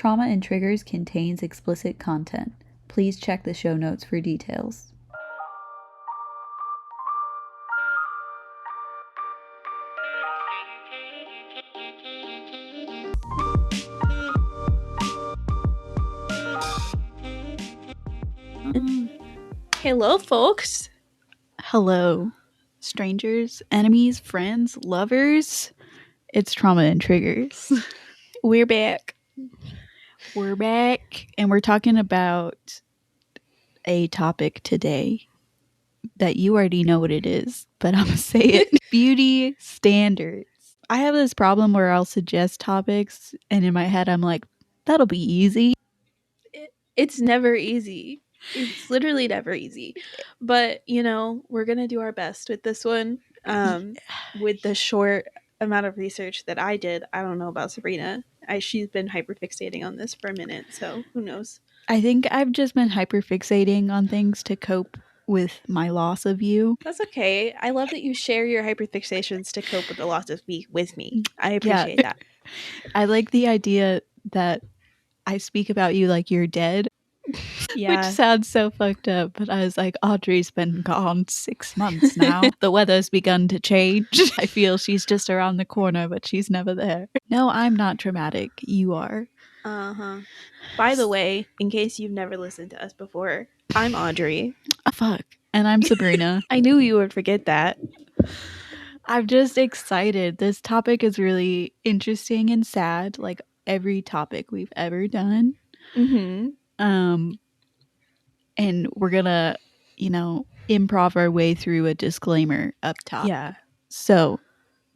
Trauma and Triggers contains explicit content. Please check the show notes for details. Hello, folks. Hello, strangers, enemies, friends, lovers. It's Trauma and Triggers. We're back. We're back, and we're talking about a topic today that you already know what it is, but I'm gonna say it. Beauty standards. I have this problem where I'll suggest topics, and in my head I'm like, that'll be easy. It's never easy. It's literally never easy. But, you know, we're going to do our best with this one. With the short amount of research that I did, I don't know about Sabrina. She's been hyperfixating on this for a minute, so who knows? I think I've just been hyperfixating on things to cope with my loss of you. That's okay. I love that you share your hyperfixations to cope with the loss of me with me. I appreciate that. I like the idea that I speak about you like you're dead. Yeah. Which sounds so fucked up, but I was like, Audrey's been gone 6 months now. The weather's begun to change. I feel she's just around the corner, but she's never there. No, I'm not traumatic. You are. Uh-huh. By the way, in case you've never listened to us before, I'm Audrey. Fuck. And I'm Sabrina. I knew you would forget that. I'm just excited. This topic is really interesting and sad, like every topic we've ever done. Mm-hmm. And we're gonna, improv our way through a disclaimer up top. Yeah. So,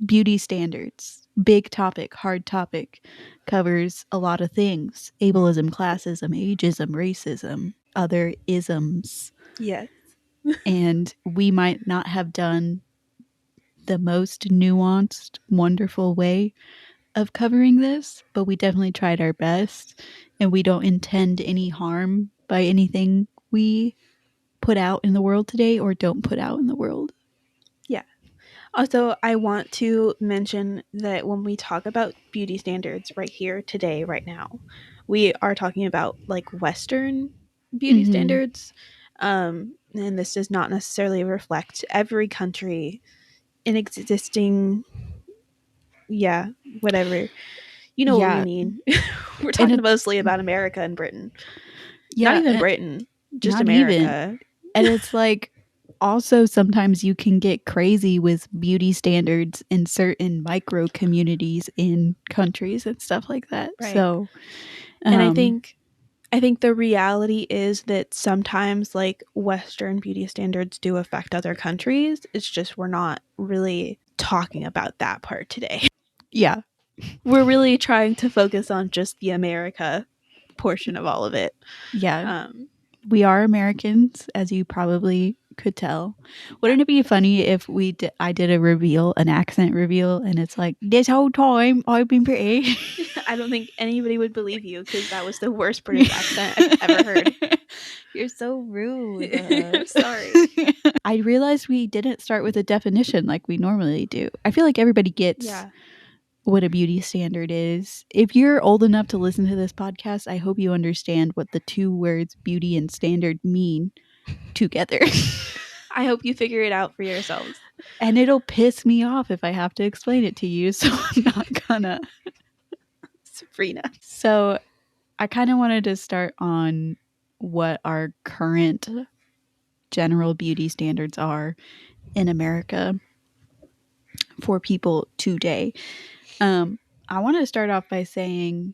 beauty standards, big topic, hard topic, covers a lot of things. Ableism, classism, ageism, racism, other isms. Yes. And we might not have done the most nuanced, wonderful way of covering this, but we definitely tried our best, and we don't intend any harm by anything we put out in the world today or don't put out in the world. Yeah. Also, I want to mention that when we talk about beauty standards right here, today, right now, we are talking about like Western beauty standards. And this does not necessarily reflect every country in existing. Yeah, whatever. You know what we mean. We're talking mostly about America and Britain. Yeah, not even Britain, just America. Even. And it's like, also sometimes you can get crazy with beauty standards in certain micro communities in countries and stuff like that. Right. So, and I think the reality is that sometimes like Western beauty standards do affect other countries. It's just we're not really talking about that part today. Yeah. We're really trying to focus on just the America portion of all of it. Yeah. We are Americans, as you probably could tell. Wouldn't it be funny if I did a reveal, an accent reveal, and it's like, this whole time I've been pretty? I don't think anybody would believe you, because that was the worst British accent I've ever heard. You're so rude. I'm sorry. I realized we didn't start with a definition like we normally do. I feel like everybody gets what a beauty standard is. If you're old enough to listen to this podcast, I hope you understand what the two words beauty and standard mean together. I hope you figure it out for yourselves. And it'll piss me off if I have to explain it to you, so I'm not gonna. Sabrina. So I kind of wanted to start on what our current general beauty standards are in America for people today. I want to start off by saying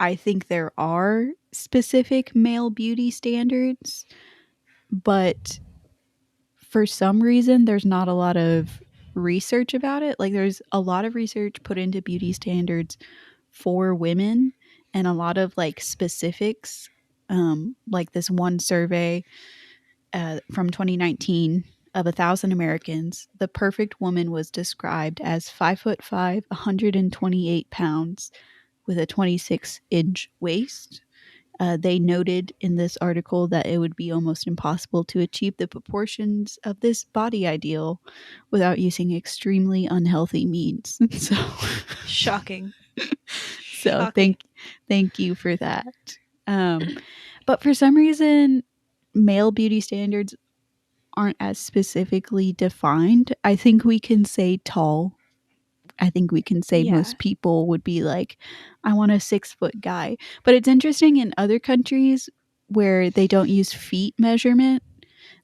I think there are specific male beauty standards, but for some reason there's not a lot of research about it. Like, there's a lot of research put into beauty standards for women and a lot of like specifics, like this one survey from 2019 of 1,000 Americans. The perfect woman was described as 5'5", 128 pounds, with a 26-inch waist. They noted in this article that it would be almost impossible to achieve the proportions of this body ideal without using extremely unhealthy means. So shocking. So Shocking. thank you for that. Um, but for some reason, male beauty standards aren't as specifically defined. I think we can say tall. I think we can say Yeah. most people would be like, I want a 6 foot guy. But it's interesting in other countries where they don't use feet measurement.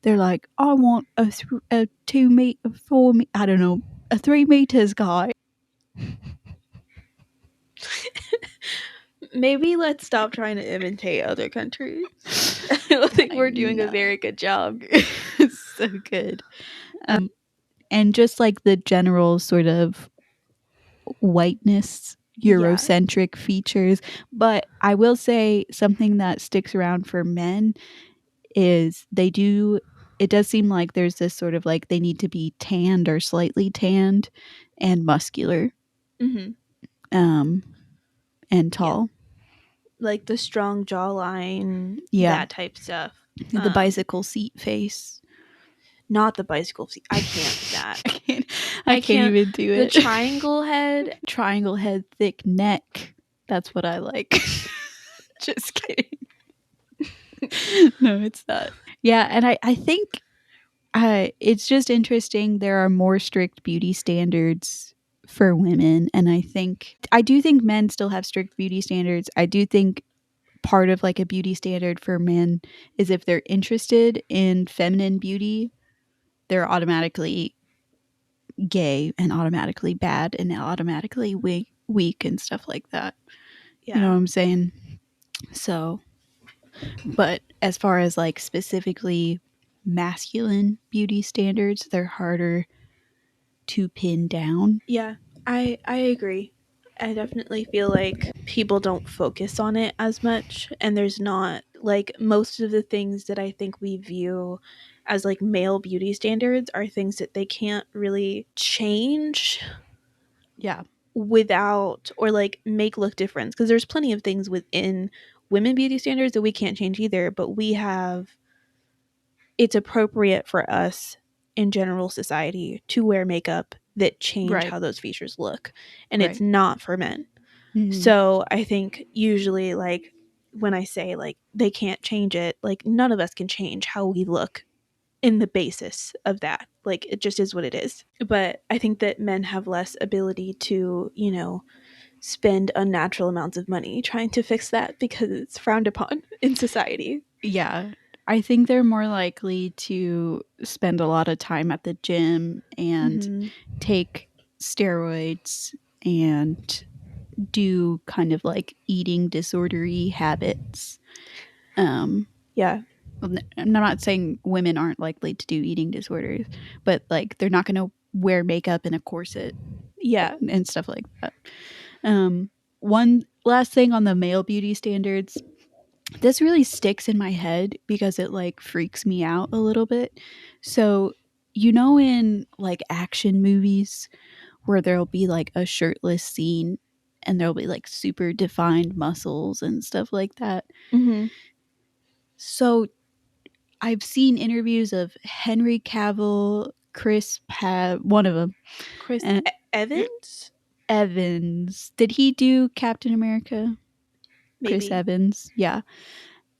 They're like, I want a 2 meter, 4 meter, I don't know, a 3 meters guy. Maybe let's stop trying to imitate other countries. I don't think I we're doing a know. very good job. So good. And just like the general sort of whiteness, Yeah. Eurocentric features. But I will say something that sticks around for men is it does seem like there's this sort of like they need to be tanned or slightly tanned and muscular, Hmm. um, and Yeah. tall. Like the strong jawline, Yeah. that type stuff. The bicycle seat face. Not the bicycle seat. I can't do that. I can't, I I can't can't. even do The it. triangle head. Triangle head, thick neck. That's what I like. Just kidding. No, it's not. Yeah, and I think it's just interesting. There are more strict beauty standards for women, and I do think men still have strict beauty standards. I do think part of like a beauty standard for men is if they're interested in feminine beauty, they're automatically gay and automatically bad and automatically weak and stuff like that. You know Yeah. what I'm saying? So, but as far as like specifically masculine beauty standards, they're harder to pin down. Yeah. I agree. I definitely feel like people don't focus on it as much, and there's not like most of the things that I think we view as like male beauty standards are things that they can't really change Yeah. without or like make look different, because there's plenty of things within women beauty standards that we can't change either, but we have it's appropriate for us in general society to wear makeup that change Right. how those features look, and it's Right. not for men. Mhm. So I think usually, like, when I say like they can't change it, like none of us can change how we look in the basis of that. Like it just is what it is. But I think that men have less ability to, spend unnatural amounts of money trying to fix that because it's frowned upon in society. Yeah. I think they're more likely to spend a lot of time at the gym and Hmm. take steroids and do kind of like eating disordery habits. Um, Yeah. I'm not saying women aren't likely to do eating disorders, but like they're not going to wear makeup and a corset Yeah. and stuff like that. One last thing on the male beauty standards. This really sticks in my head because it like freaks me out a little bit. So, in like action movies where there'll be like a shirtless scene and there'll be like super defined muscles and stuff like that. Hmm. So, I've seen interviews of Henry Cavill, one of them, Chris uh, Evans? Evans. Did he do Captain America? Chris Maybe. Evans, yeah.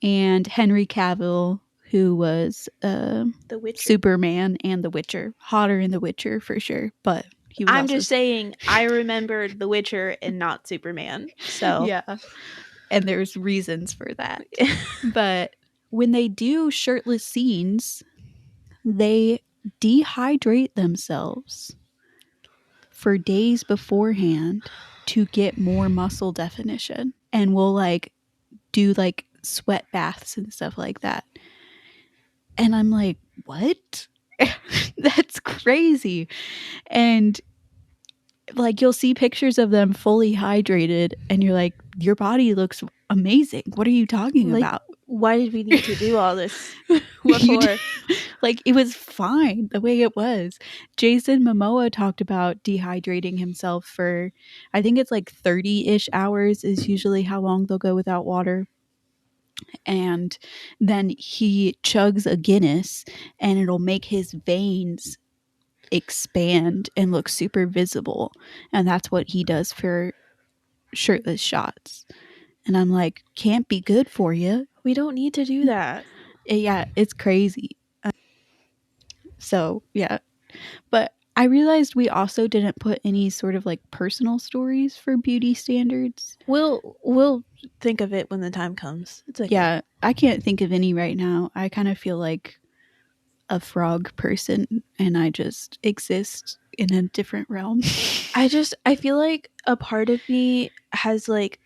And Henry Cavill, who was The Witcher. Superman and The Witcher. Hotter in The Witcher for sure, but he was I'm also just saying I remembered The Witcher and not Superman. So yeah, and there's reasons for that. But when they do shirtless scenes, they dehydrate themselves for days beforehand to get more muscle definition and will like do like sweat baths and stuff like that. And I'm like, what? That's crazy. And like you'll see pictures of them fully hydrated and you're like, your body looks amazing. What are you talking like, about? why did we need to do all this? What You for? like it was fine the way it was. Jason Momoa talked about dehydrating himself for I think it's like 30-ish hours is usually how long they'll go without water. And then he chugs a Guinness and it'll make his veins expand and look super visible. And that's what he does for shirtless shots. And I'm like, can't be good for you. We don't need to do that. Yeah, it's crazy. So, yeah. But I realized we also didn't put any sort of like personal stories for beauty standards. We'll think of it when the time comes. It's okay. Yeah, I can't think of any right now. I kind of feel like a frog person and I just exist in a different realm. I feel like a part of me has like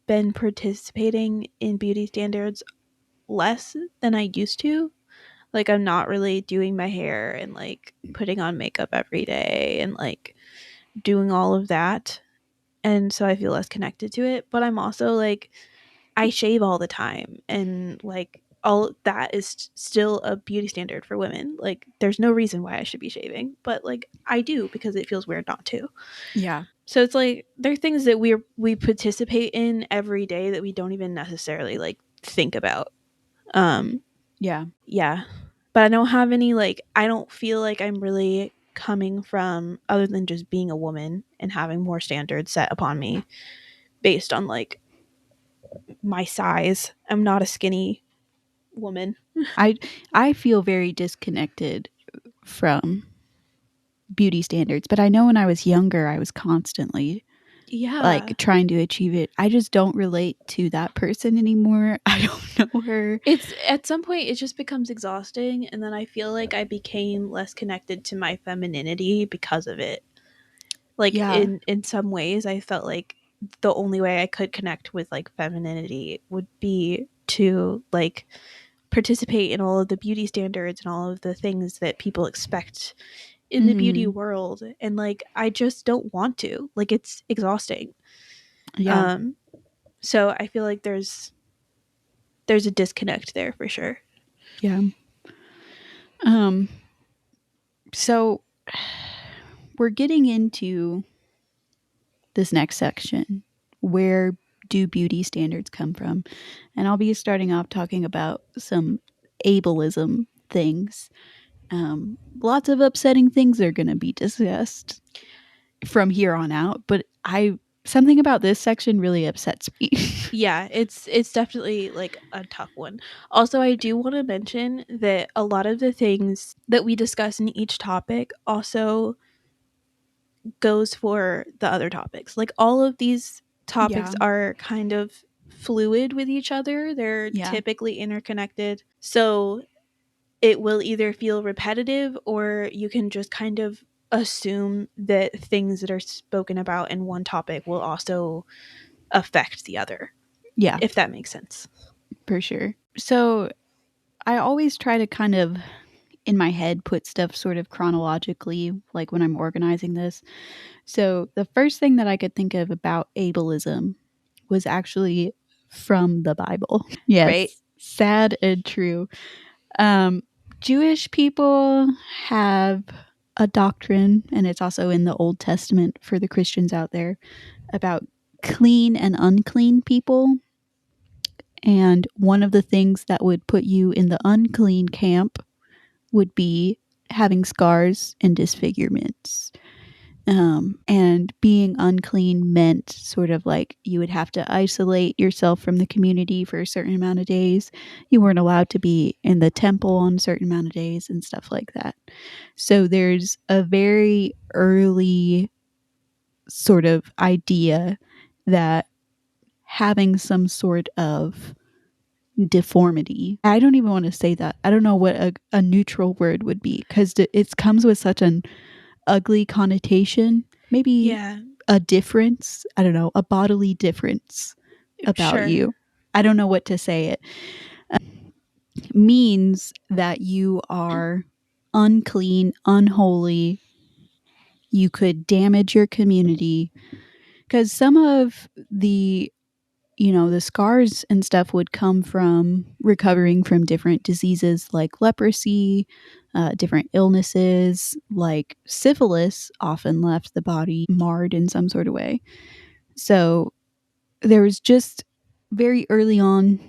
been participating in beauty standards less than I used to. Like I'm not really doing my hair and like putting on makeup every day and like doing all of that. And so I feel less connected to it, but I'm also like I shave all the time and like all that is still a beauty standard for women. Like there's no reason why I should be shaving, but like I do because it feels weird not to. Yeah. So it's like there are things that we participate in every day that we don't even necessarily like think about. Um Yeah. yeah. But I don't have any like I don't feel like I'm really coming from other than just being a woman and having more standards set upon me based on like my size. I'm not a skinny woman. I I feel very disconnected from beauty standards, but I know when I was younger I was constantly Yeah. like trying to achieve it. I just don't relate to that person anymore. I don't know her. It's at some point it just becomes exhausting and then I feel like I became less connected to my femininity because of it. Like Yeah. in some ways I felt like the only way I could connect with like femininity would be to like participate in all of the beauty standards and all of the things that people expect in the beauty Mhm. world and like I just don't want to. Like it's exhausting. Yeah. Um so I feel like there's a disconnect there for sure. Yeah. Um so we're getting into this next section. Where do beauty standards come from? And I'll be starting off talking about some ableism things. Lots of upsetting things are going to be discussed from here on out, but I something about this section really upsets me. Yeah, it's definitely like a tough one. Also, I do want to mention that a lot of the things that we discuss in each topic also goes for the other topics. Like all of these topics Yeah. are kind of fluid with each other. They're Yeah. typically interconnected. So it will either feel repetitive or you can just kind of assume that things that are spoken about in one topic will also affect the other, Yeah, if that makes sense. for sure. So I always try to kind of in my head put stuff sort of chronologically, like when I'm organizing this. So the first thing that I could think of about ableism was actually from the Bible. Right? Yes, sad and true. Um, Jewish people have a doctrine, and it's also in the Old Testament for the Christians out there, about clean and unclean people. And one of the things that would put you in the unclean camp would be having scars and disfigurements. And being unclean meant sort of like you would have to isolate yourself from the community for a certain amount of days. You weren't allowed to be in the temple on a certain amount of days and stuff like that. So there's a very early sort of idea that having some sort of deformity. I don't even want to say that. I don't know what a neutral word would be because it comes with such an ugly connotation. Maybe Yeah, a difference. I don't know, a bodily difference about sure. you. I don't know what to say it. Means that you are unclean, unholy. You could damage your community because some of the scars and stuff would come from recovering from different diseases like leprosy, different illnesses like syphilis often left the body marred in some sort of way. So there was just very early on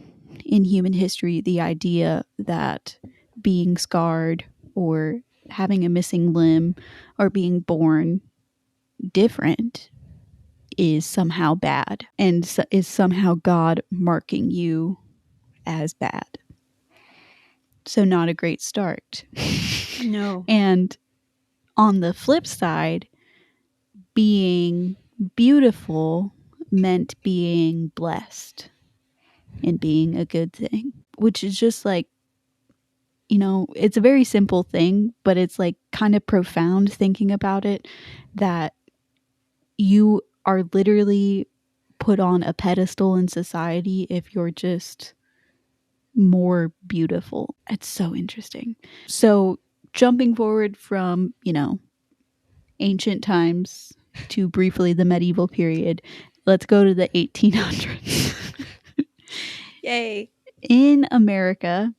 in human history the idea that being scarred or having a missing limb or being born different is somehow bad and is somehow God marking you as bad. So, not a great start. No. And on the flip side, being beautiful meant being blessed and being a good thing, which is just like, it's a very simple thing, but it's like kind of profound thinking about it, that you are literally put on a pedestal in society if you're just more beautiful. It's so interesting. So, jumping forward from, ancient times to briefly the medieval period, let's go to the 1800s. Yay. In America,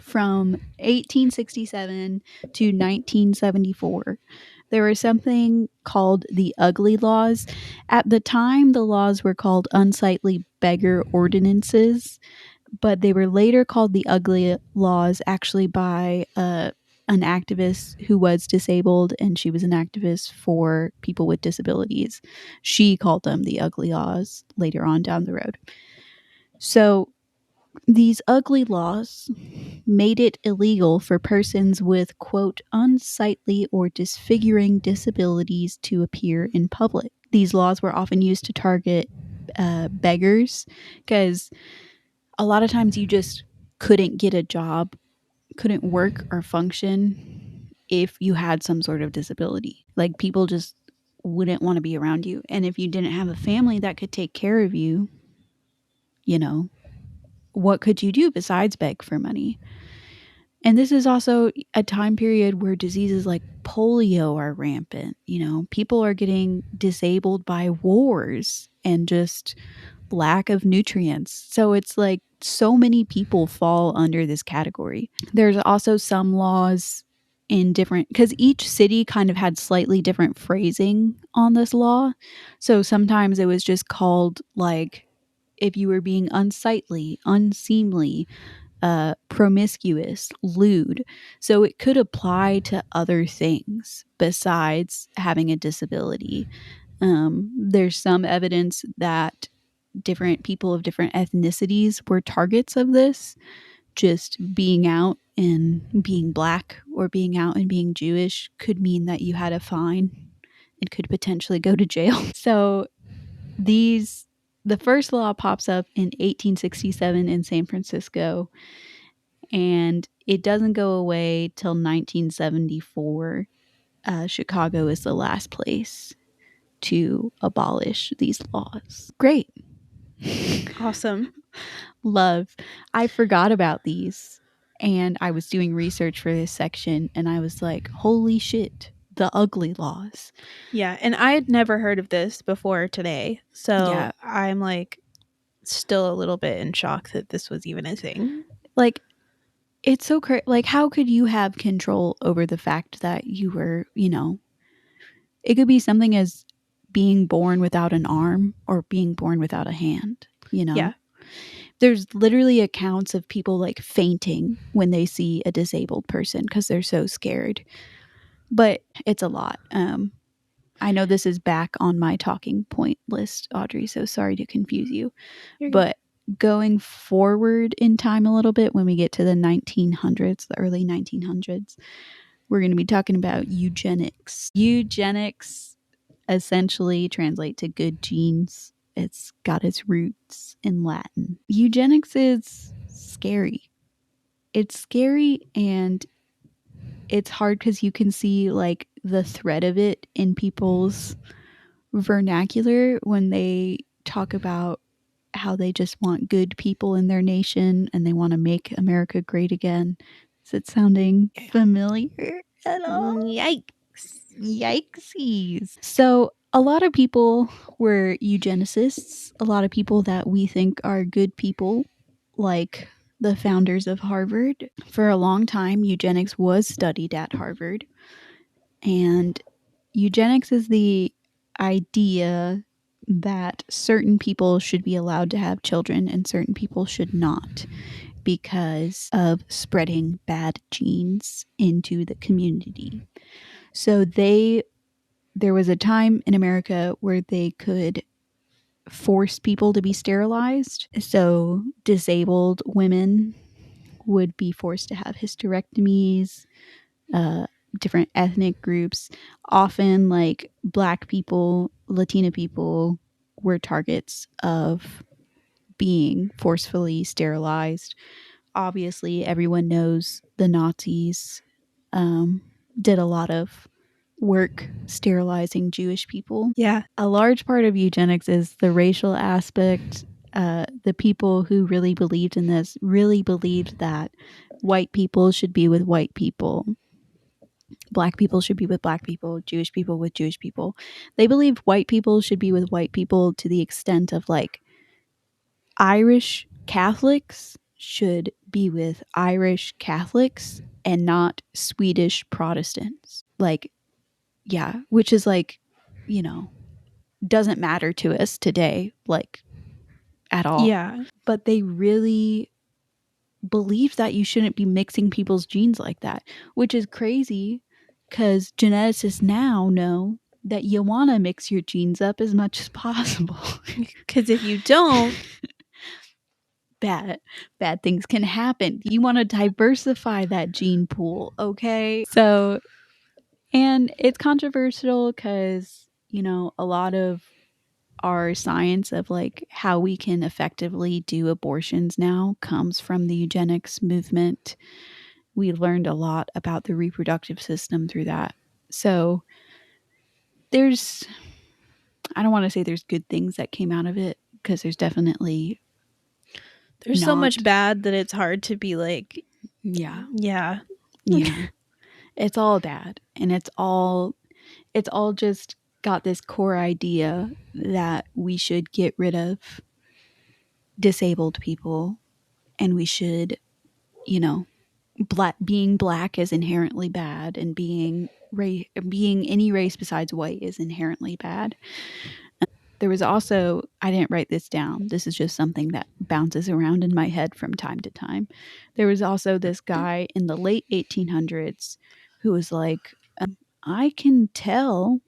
from 1867 to 1974, there was something called the Ugly Laws. At the time, the laws were called unsightly beggar ordinances, but they were later called the Ugly Laws actually by an activist who was disabled, and she was an activist for people with disabilities. She called them the Ugly Laws later on down the road. So these ugly laws made it illegal for persons with, quote, unsightly or disfiguring disabilities to appear in public. These laws were often used to target beggars, because a lot of times you just couldn't get a job, couldn't work or function if you had some sort of disability. Like, people just wouldn't want to be around you. And if you didn't have a family that could take care of you, what could you do besides beg for money? And this is also a time period where diseases like polio are rampant. People are getting disabled by wars and just lack of nutrients. So it's like so many people fall under this category. There's also some laws in different, because each city kind of had slightly different phrasing on this law. So sometimes it was just called, like, if you were being unsightly, unseemly, promiscuous, lewd. So it could apply to other things besides having a disability. There's some evidence that different people of different ethnicities were targets of this. Just being out and being black or being out and being Jewish could mean that you had a fine and could potentially go to jail. So the first law pops up in 1867 in San Francisco, and it doesn't go away till 1974. Chicago is the last place to abolish these laws. Great. Awesome. Love. I forgot about these, and I was doing research for this section, and I was like, holy shit, the ugly laws. Yeah, and I had never heard of this before today. So Yeah. I'm like still a little bit in shock that this was even a thing. Like, it's so crazy. Like, how could you have control over the fact that you were, it could be something as being born without an arm or being born without a hand, Yeah. There's literally accounts of people like fainting when they see a disabled person because they're so scared. But it's a lot. I know this is back on my talking point list, Audrey, so sorry to confuse you. You're good. But going forward in time a little bit, when we get to the 1900s, the early 1900s, we're going to be talking about eugenics. Eugenics essentially translate to good genes. It's got its roots in Latin. Eugenics is scary. It's scary, and it's hard because you can see like the threat of it in people's vernacular when they talk about how they just want good people in their nation and they want to make America great again. Is it sounding familiar at all? Yikes. Yikesies. So, a lot of people were eugenicists, a lot of people that we think are good people, like the founders of Harvard. For a long time, eugenics was studied at Harvard. And eugenics is the idea that certain people should be allowed to have children and certain people should not, because of spreading bad genes into the community. So they there was a time in America where they could force people to be sterilized. So disabled women would be forced to have hysterectomies, uh, different ethnic groups. Often, like Black people, Latina people were targets of being forcefully sterilized. Obviously, everyone knows the Nazis um, did a lot of work sterilizing Jewish people. Yeah. A large part of eugenics is the racial aspect. The people who really believed in this really believed that white people should be with white people, Black people should be with Black people, Jewish people with Jewish people. They believed white people should be with white people to the extent of like Irish Catholics should be with Irish Catholics and not Swedish Protestants. Like, yeah, which is like, you know, doesn't matter to us today, like at all. Yeah. But they really believe that you shouldn't be mixing people's genes like that, which is crazy because geneticists now know that you want to mix your genes up as much as possible. Because if you don't, bad things can happen. You want to diversify that gene pool, okay? So, and it's controversial because, you know, a lot of our science of like how we can effectively do abortions now comes from the eugenics movement. We learned a lot about the reproductive system through that. So, there's, I don't want to say there's good things that came out of it because there's definitely there's so not. much bad that it's hard to be like, Yeah. yeah. Yeah. It's all bad. And it's all just got this core idea that we should get rid of disabled people and we should, you know, being black is inherently bad and being any race besides white is inherently bad. There was also, I didn't write this down. This is just something that bounces around in my head from time to time. There was also this guy in the late 1800s who was like, I can tell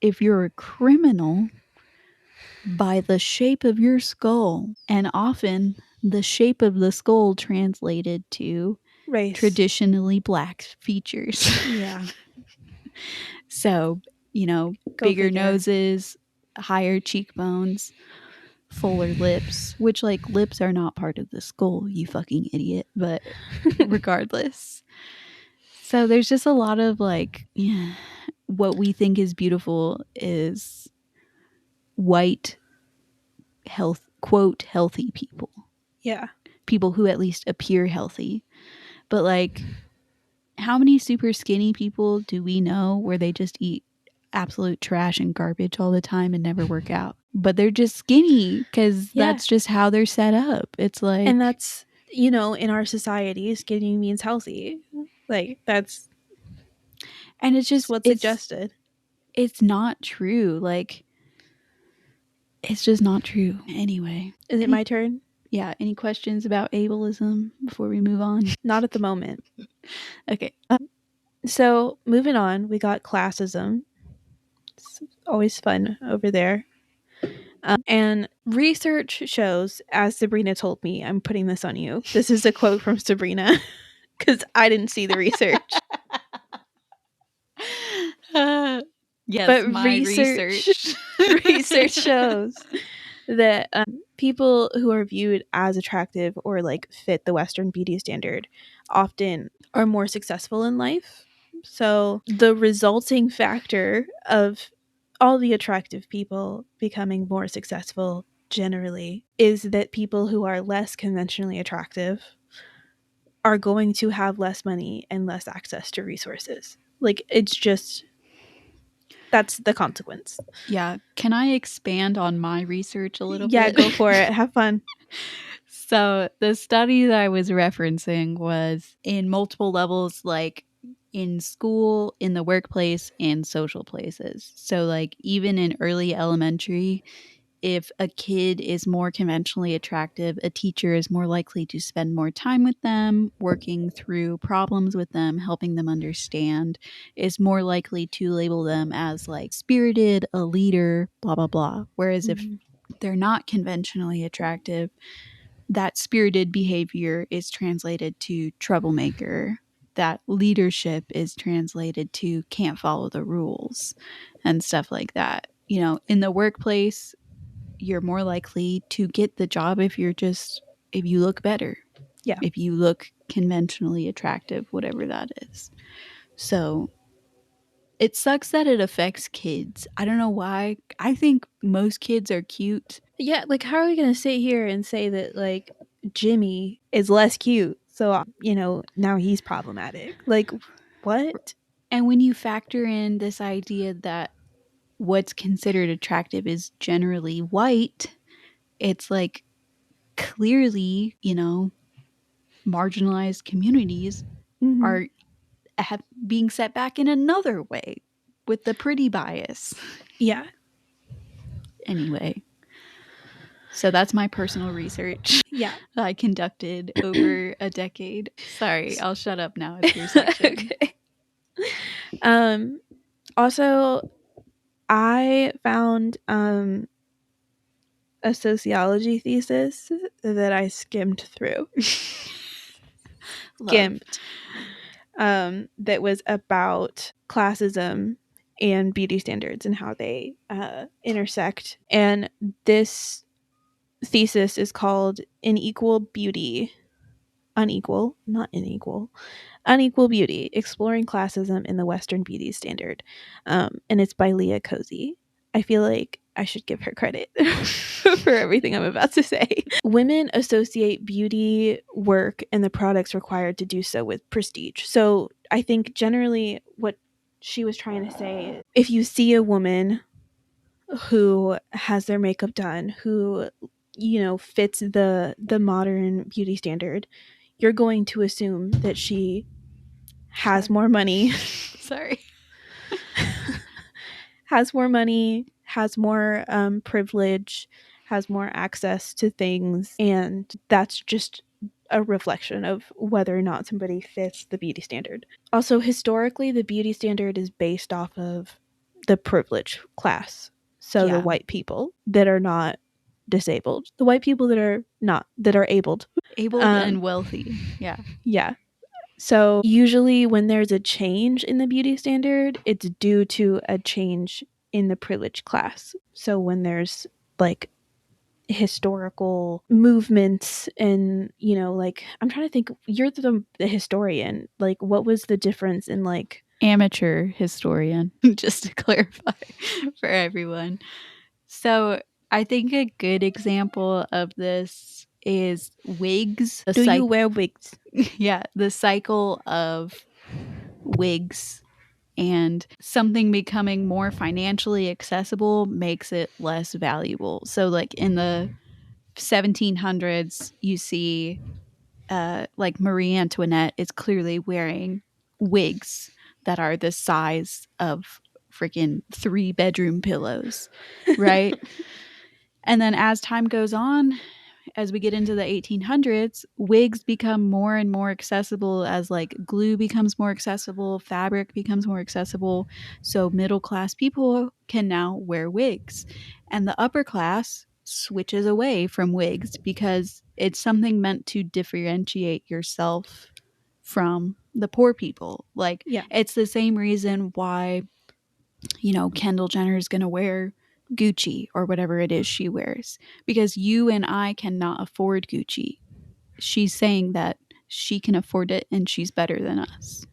if you're a criminal by the shape of your skull. And often the shape of the skull translated to Race. traditionally black features. Yeah. So, you know, Go bigger figure. noses, higher cheekbones, fuller lips, which like lips are not part of the skull, you fucking idiot. But regardless. So there's just a lot of like, yeah, what we think is beautiful is white quote healthy people. Yeah. People who at least appear healthy. But like how many super skinny people do we know where they just eat absolute trash and garbage all the time and never work out? But they're just skinny because Yeah. that's just how they're set up. It's like, And that's, you know, in our society, skinny means healthy. Like, that's and it's just what's suggested. It's not true. Like, it's just not true. Anyway, Is it my turn? Yeah. Any questions about ableism before we move on? Not at the moment. Okay. So moving on, we got classism. It's always fun over there. And research shows, as Sabrina told me, I'm putting this on you. This is a quote from Sabrina because I didn't see the research. Yes, But my research. research shows that people who are viewed as attractive or like fit the Western beauty standard often are more successful in life. So the resulting factor of all the attractive people becoming more successful generally is that people who are less conventionally attractive are going to have less money and less access to resources. Like, it's just, that's the consequence. Yeah. Can I expand on my research a little bit? Yeah, go for it. Have fun. So the study that I was referencing was in multiple levels, like in school, in the workplace, and social places. So like even in early elementary, if a kid is more conventionally attractive, a teacher is more likely to spend more time with them, working through problems with them, helping them understand, is more likely to label them as like spirited, a leader, blah, blah, blah. Whereas if they're not conventionally attractive, that spirited behavior is translated to troublemaker. That leadership is translated to can't follow the rules and stuff like that. You know, in the workplace, you're more likely to get the job if you look better. Yeah. If you look conventionally attractive, whatever that is. So it sucks that it affects kids. I don't know why. I think most kids are cute. Yeah, like how are we going to sit here and say that like Jimmy is less cute? So, now he's problematic. Like what? And when you factor in this idea that what's considered attractive is generally white, it's like clearly, marginalized communities are being set back in another way with the pretty bias. Yeah. Anyway, so that's my personal research. Yeah. That I conducted over a decade. Sorry, I'll shut up now. It's your section. Okay. Also, I found a sociology thesis that I skimmed through. That was about classism and beauty standards and how they intersect. And this thesis is called Unequal Beauty, Exploring Classism in the Western Beauty Standard. And it's by Leah Cozy. I feel like I should give her credit for everything I'm about to say. Women associate beauty work and the products required to do so with prestige. So I think generally what she was trying to say, if you see a woman who has their makeup done, who fits the modern beauty standard, you're going to assume that she has more money. Sorry. Has more money, has more privilege, has more access to things, and that's just a reflection of whether or not somebody fits the beauty standard. Also, historically, the beauty standard is based off of the privileged class. So the white people that are not disabled, the white people that are abled. And wealthy. Yeah. Yeah. So usually when there's a change in the beauty standard, it's due to a change in the privileged class. So when there's like historical movements and like I'm trying to think, you're the historian, like what was the difference in like amateur historian, just to clarify for everyone. So I think a good example of this is wigs. Do you wear wigs? Yeah, the cycle of wigs and something becoming more financially accessible makes it less valuable. So like in the 1700s, you see like Marie Antoinette is clearly wearing wigs that are the size of freaking 3-bedroom pillows, right? And then as time goes on, as we get into the 1800s, wigs become more and more accessible as like glue becomes more accessible, fabric becomes more accessible. So middle class people can now wear wigs. And the upper class switches away from wigs because it's something meant to differentiate yourself from the poor people. Like, it's the same reason why, Kendall Jenner is going to wear Gucci or whatever it is she wears, because you and I cannot afford Gucci. She's saying that she can afford it and she's better than us.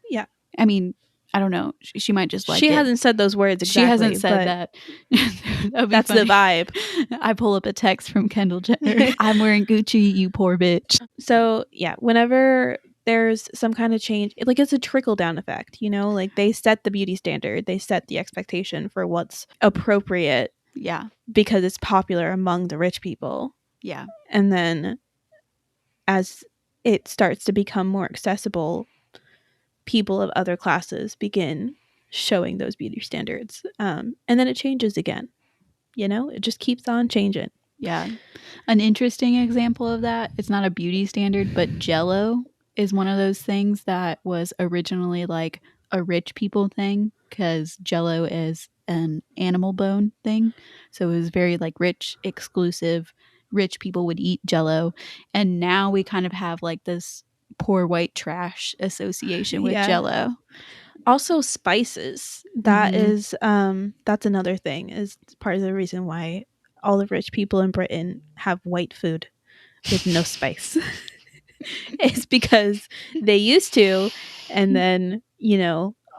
Yeah. I mean, I don't know. She might just like it. She hasn't said those words exactly. She hasn't said that. That's funny. The vibe. I pull up a text from Kendall Jenner. I'm wearing Gucci, you poor bitch. So, yeah, whenever there's some kind of change, like it's a trickle down effect, like they set the beauty standard, they set the expectation for what's appropriate. Yeah. Because it's popular among the rich people. Yeah. And then as it starts to become more accessible, people of other classes begin showing those beauty standards. And then it changes again. it just keeps on changing. Yeah. An interesting example of that, it's not a beauty standard, but Jello is one of those things that was originally like a rich people thing because Jello is an animal bone thing. So it was very like rich, exclusive. Rich people would eat Jello. And now we kind of have like this poor white trash association with Yeah. Jello. Also spices. Mm-hmm. That's another thing, is part of the reason why all the rich people in Britain have white food with no spice. It's because they used to, and then,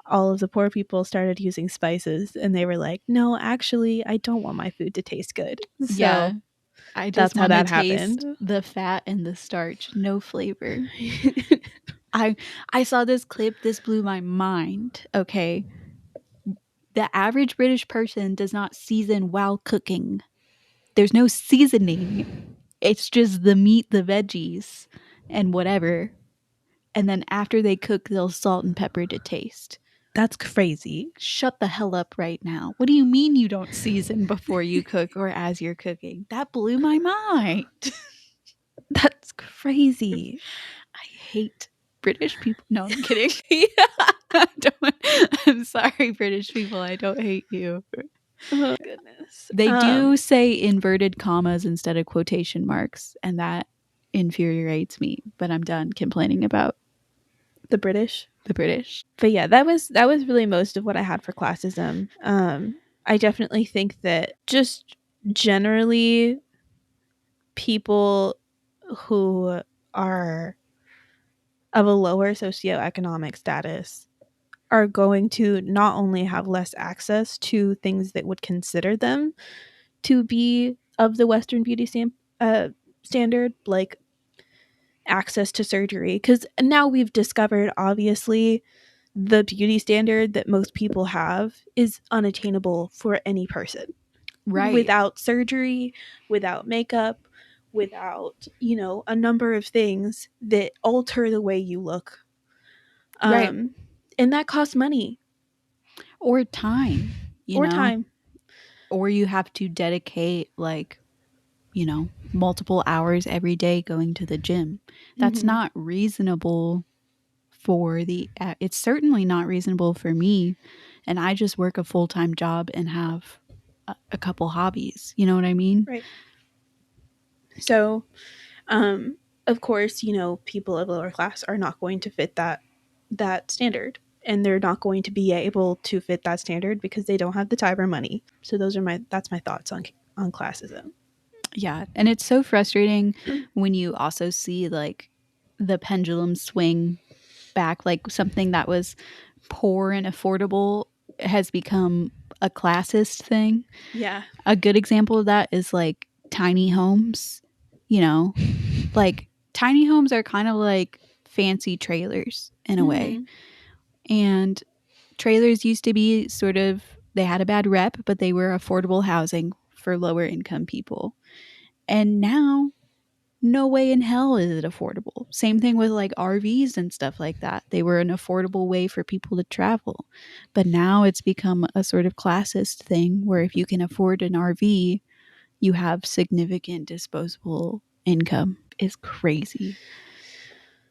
all of the poor people started using spices, and they were like, no, actually, I don't want my food to taste good. Yeah. So I just that's how want to that taste happened. the fat and the starch, no flavor. I I saw this clip, this blew my mind. Okay. The average British person does not season while cooking. There's no seasoning. It's just the meat, the veggies, and whatever. And then after they cook, they'll salt and pepper to taste. That's crazy. Shut the hell up right now. What do you mean you don't season before you cook or as you're cooking? That blew my mind. That's crazy. I hate British people. No, I'm kidding. Yeah. I don't, I'm sorry, British people. I don't hate you. Oh goodness. They do say inverted commas instead of quotation marks, and that infuriates me. But I'm done complaining about The British. the British. But yeah, that was really most of what I had for classism. I definitely think that just generally people who are of a lower socioeconomic status are going to not only have less access to things that would consider them to be of the Western beauty standard, like access to surgery, because now we've discovered, obviously, the beauty standard that most people have is unattainable for any person Right. without surgery, without makeup, without, a number of things that alter the way you look. Right. And that costs money Or time, you or know, time. or you have to dedicate like, multiple hours every day going to the gym. That's Mm-hmm. not reasonable for it's certainly not reasonable for me. And I just work a full time job and have a couple hobbies. You know what I mean? Right. So, of course, people of lower class are not going to fit that standard, and they're not going to be able to fit that standard because they don't have the time or money. So that's my thoughts on classism. Yeah. And it's so frustrating when you also see like the pendulum swing back, like something that was poor and affordable has become a classist thing. Yeah. A good example of that is like tiny homes, you know, like tiny homes are kind of like fancy trailers in a way. Mm-hmm. And trailers used to be sort of, they had a bad rep, but they were affordable housing for lower income people. And now, no way in hell is it affordable. Same thing with like RVs and stuff like that. They were an affordable way for people to travel. But now it's become a sort of classist thing where if you can afford an RV, you have significant disposable income. It's crazy. Yeah.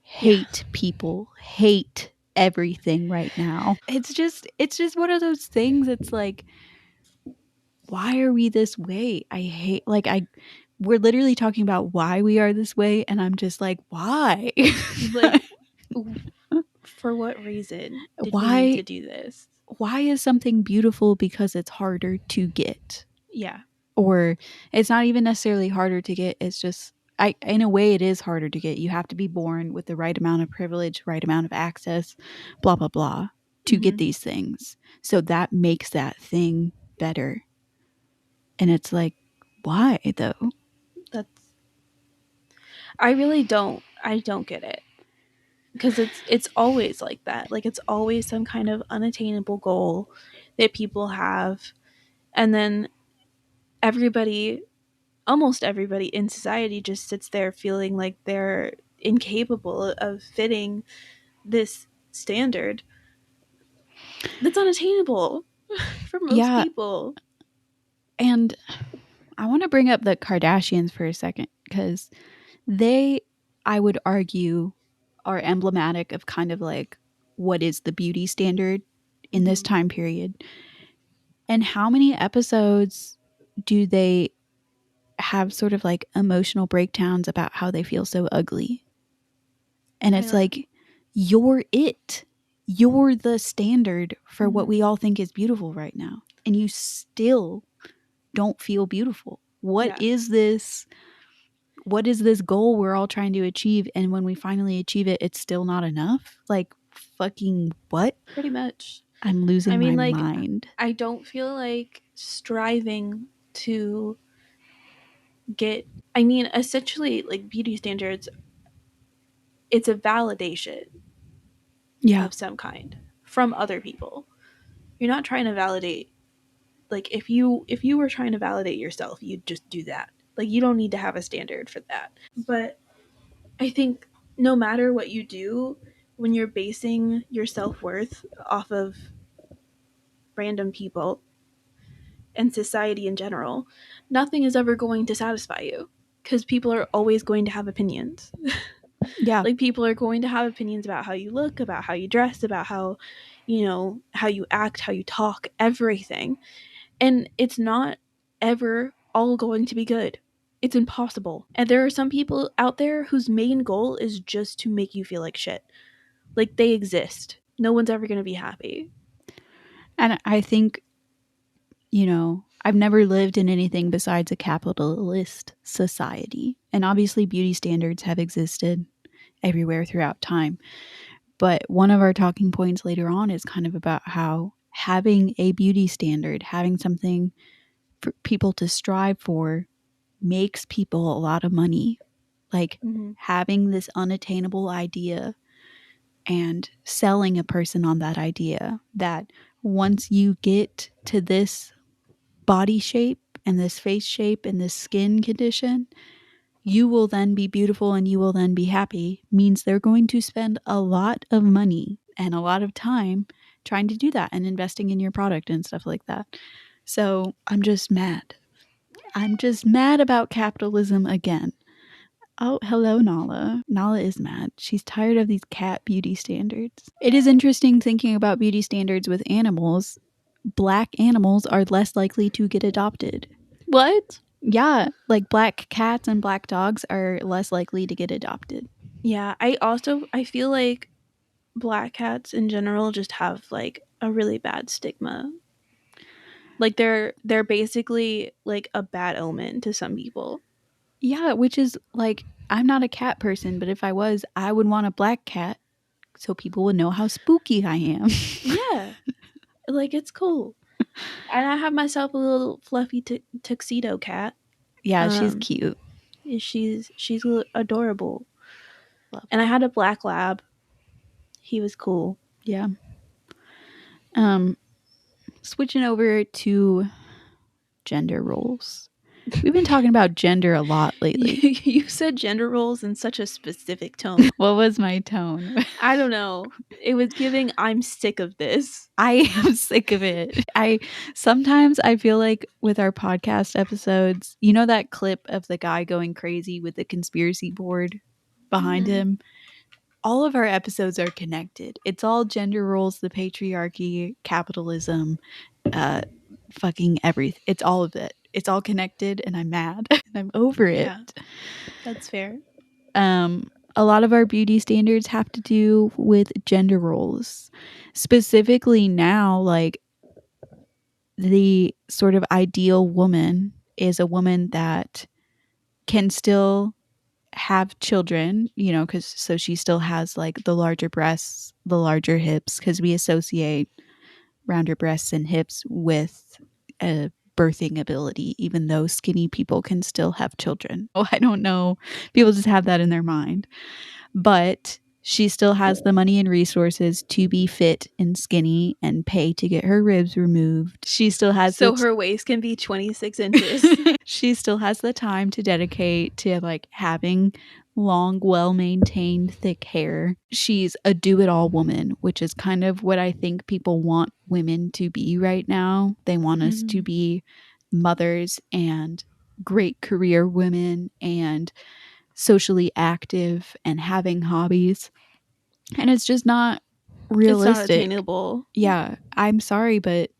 Hate people, hate everything right now. It's just one of those things. It's like, why are we this way? I hate, like, we're literally talking about why we are this way, and I'm just like, why? Like, for what reason did we need why to do this? why is something beautiful because it's harder to get? Yeah. Or it's not even necessarily harder to get, it's just, in a way it is harder to get. You have to be born with the right amount of privilege, right amount of access, blah blah blah, to get Mm-hmm. these things. So that makes that thing better. And it's like, why though? That's I don't get it, because it's always like that. Like, it's always some kind of unattainable goal that people have, and then everybody almost everybody in society just sits there feeling like they're incapable of fitting this standard that's unattainable for most Yeah, people. And I want to bring up the Kardashians for a second because they, I would argue, are emblematic of kind of like what is the beauty standard in this time period. And how many episodes do they have sort of like emotional breakdowns about how they feel so ugly? And it's like, you're it. You're the standard for what we all think is beautiful right now. And you still don't feel beautiful. What is this? What is this goal we're all trying to achieve? And when we finally achieve it, it's still not enough? Like, fucking what? Pretty much. I'm losing my mind. I don't feel like striving to get, essentially, like, beauty standards, it's a validation of some kind from other people. You're not trying to validate, like, if you were trying to validate yourself, you'd just do that. Like, you don't need to have a standard for that. But I think no matter what you do, when you're basing your self-worth off of random people and society in general, nothing is ever going to satisfy you because people are always going to have opinions. Yeah. Like, people are going to have opinions about how you look, about how you dress, about how, how you act, how you talk, everything. And it's not ever all going to be good. It's impossible. And there are some people out there whose main goal is just to make you feel like shit. Like, they exist. No one's ever going to be happy. And I think, I've never lived in anything besides a capitalist society. And obviously, beauty standards have existed everywhere throughout time. But one of our talking points later on is kind of about how having a beauty standard, having something for people to strive for, makes people a lot of money. Like having this unattainable idea and selling a person on that idea that once you get to this body shape and this face shape and this skin condition, you will then be beautiful and you will then be happy, means they're going to spend a lot of money and a lot of time trying to do that and investing in your product and stuff like that. So I'm just mad. I'm just mad about capitalism again. Oh, hello, Nala. Nala is mad. She's tired of these cat beauty standards. It is interesting thinking about beauty standards with animals. Black animals are less likely to get adopted. What? Yeah, like black cats and black dogs are less likely to get adopted. Yeah, I feel like black cats in general just have like a really bad stigma. Like, they're basically like a bad omen to some people. Yeah, which is like, I'm not a cat person, but if I was, I would want a black cat so people would know how spooky I am. Yeah. Like, it's cool. And I have myself a little fluffy tuxedo cat. Yeah, she's cute. She's adorable. Love and I had a black lab. He was cool. Yeah. Switching over to gender roles. We've been talking about gender a lot lately. You said gender roles in such a specific tone. What was my tone? I don't know. It was giving, I'm sick of this. I am sick of it. Sometimes I feel like with our podcast episodes, you know that clip of the guy going crazy with the conspiracy board behind him? All of our episodes are connected. It's all gender roles, the patriarchy, capitalism, fucking everything. It's all of it. It's all connected, and I'm mad. And I'm over it. Yeah, that's fair. A lot of our beauty standards have to do with gender roles. Specifically now, like, the sort of ideal woman is a woman that can still have children, because so she still has like the larger breasts, the larger hips, because we associate rounder breasts and hips with a birthing ability, even though skinny people can still have children. Oh, I don't know. People just have that in their mind. But she still has the money and resources to be fit and skinny and pay to get her ribs removed. She still has her waist can be 26 inches. She still has the time to dedicate to like having long, well-maintained, thick hair. She's a do-it-all woman, which is kind of what I think people want women to be right now. They want us to be mothers and great career women and socially active and having hobbies. And it's just not It's not realistic. attainable. Yeah, I'm sorry, but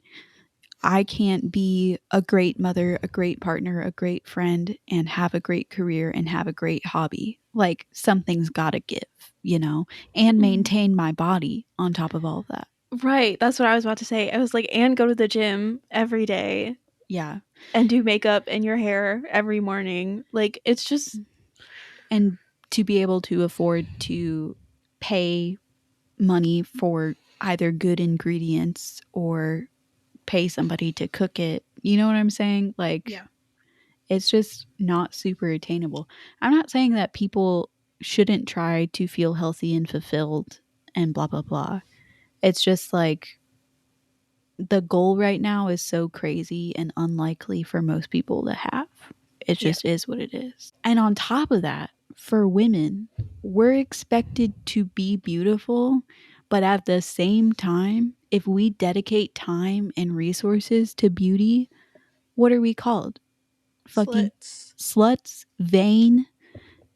I can't be a great mother, a great partner, a great friend, and have a great career and have a great hobby. Like, something's got to give, you know, and Mm. maintain my body on top of all of that. Right, that's what I was about to say. I was like, and go to the gym every day Yeah. and do makeup and your hair every morning. Like, it's just And to be able to afford to pay money for either good ingredients or pay somebody to cook it. You know what I'm saying? Like, yeah. it's just not super attainable. I'm not saying that people shouldn't try to feel healthy and fulfilled and blah, blah, blah. It's just like the goal right now is so crazy and unlikely for most people to have. It Yeah. just is what it is. And on top of that, for women, we're expected to be beautiful, but at the same time, if we dedicate time and resources to beauty, what are we called? Fucking Slits. sluts, vain.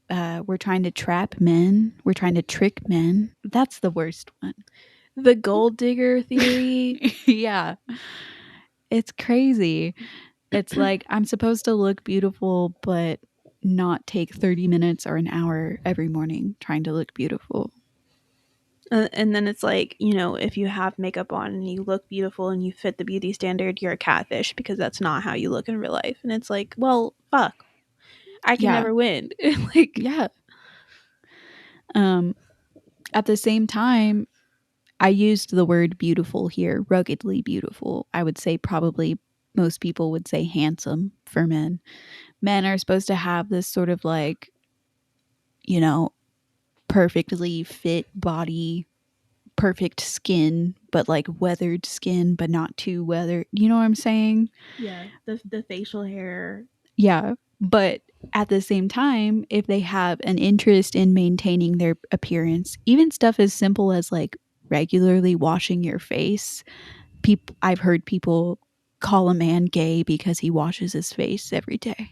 We're trying to trap men. We're trying to trick men. That's the worst one. The gold digger theory. Yeah, it's crazy. It's like I'm supposed to look beautiful, but not take 30 minutes or an hour every morning trying to look beautiful. And then it's like, if you have makeup on and you look beautiful and you fit the beauty standard, you're a catfish because that's not how you look in real life. And it's like, well, fuck. I can Yeah, never win. Like, yeah. Um, at the same time, I used the word beautiful here, ruggedly beautiful. I would say probably most people would say handsome for men. Men are supposed to have this sort of like, you know, perfectly fit body, perfect skin, but like weathered skin, but not too weathered. You know what I'm saying? yeah, the facial hair. Yeah. But at the same time, if they have an interest in maintaining their appearance, even stuff as simple as like regularly washing your face, people I've heard people call a man gay because he washes his face every day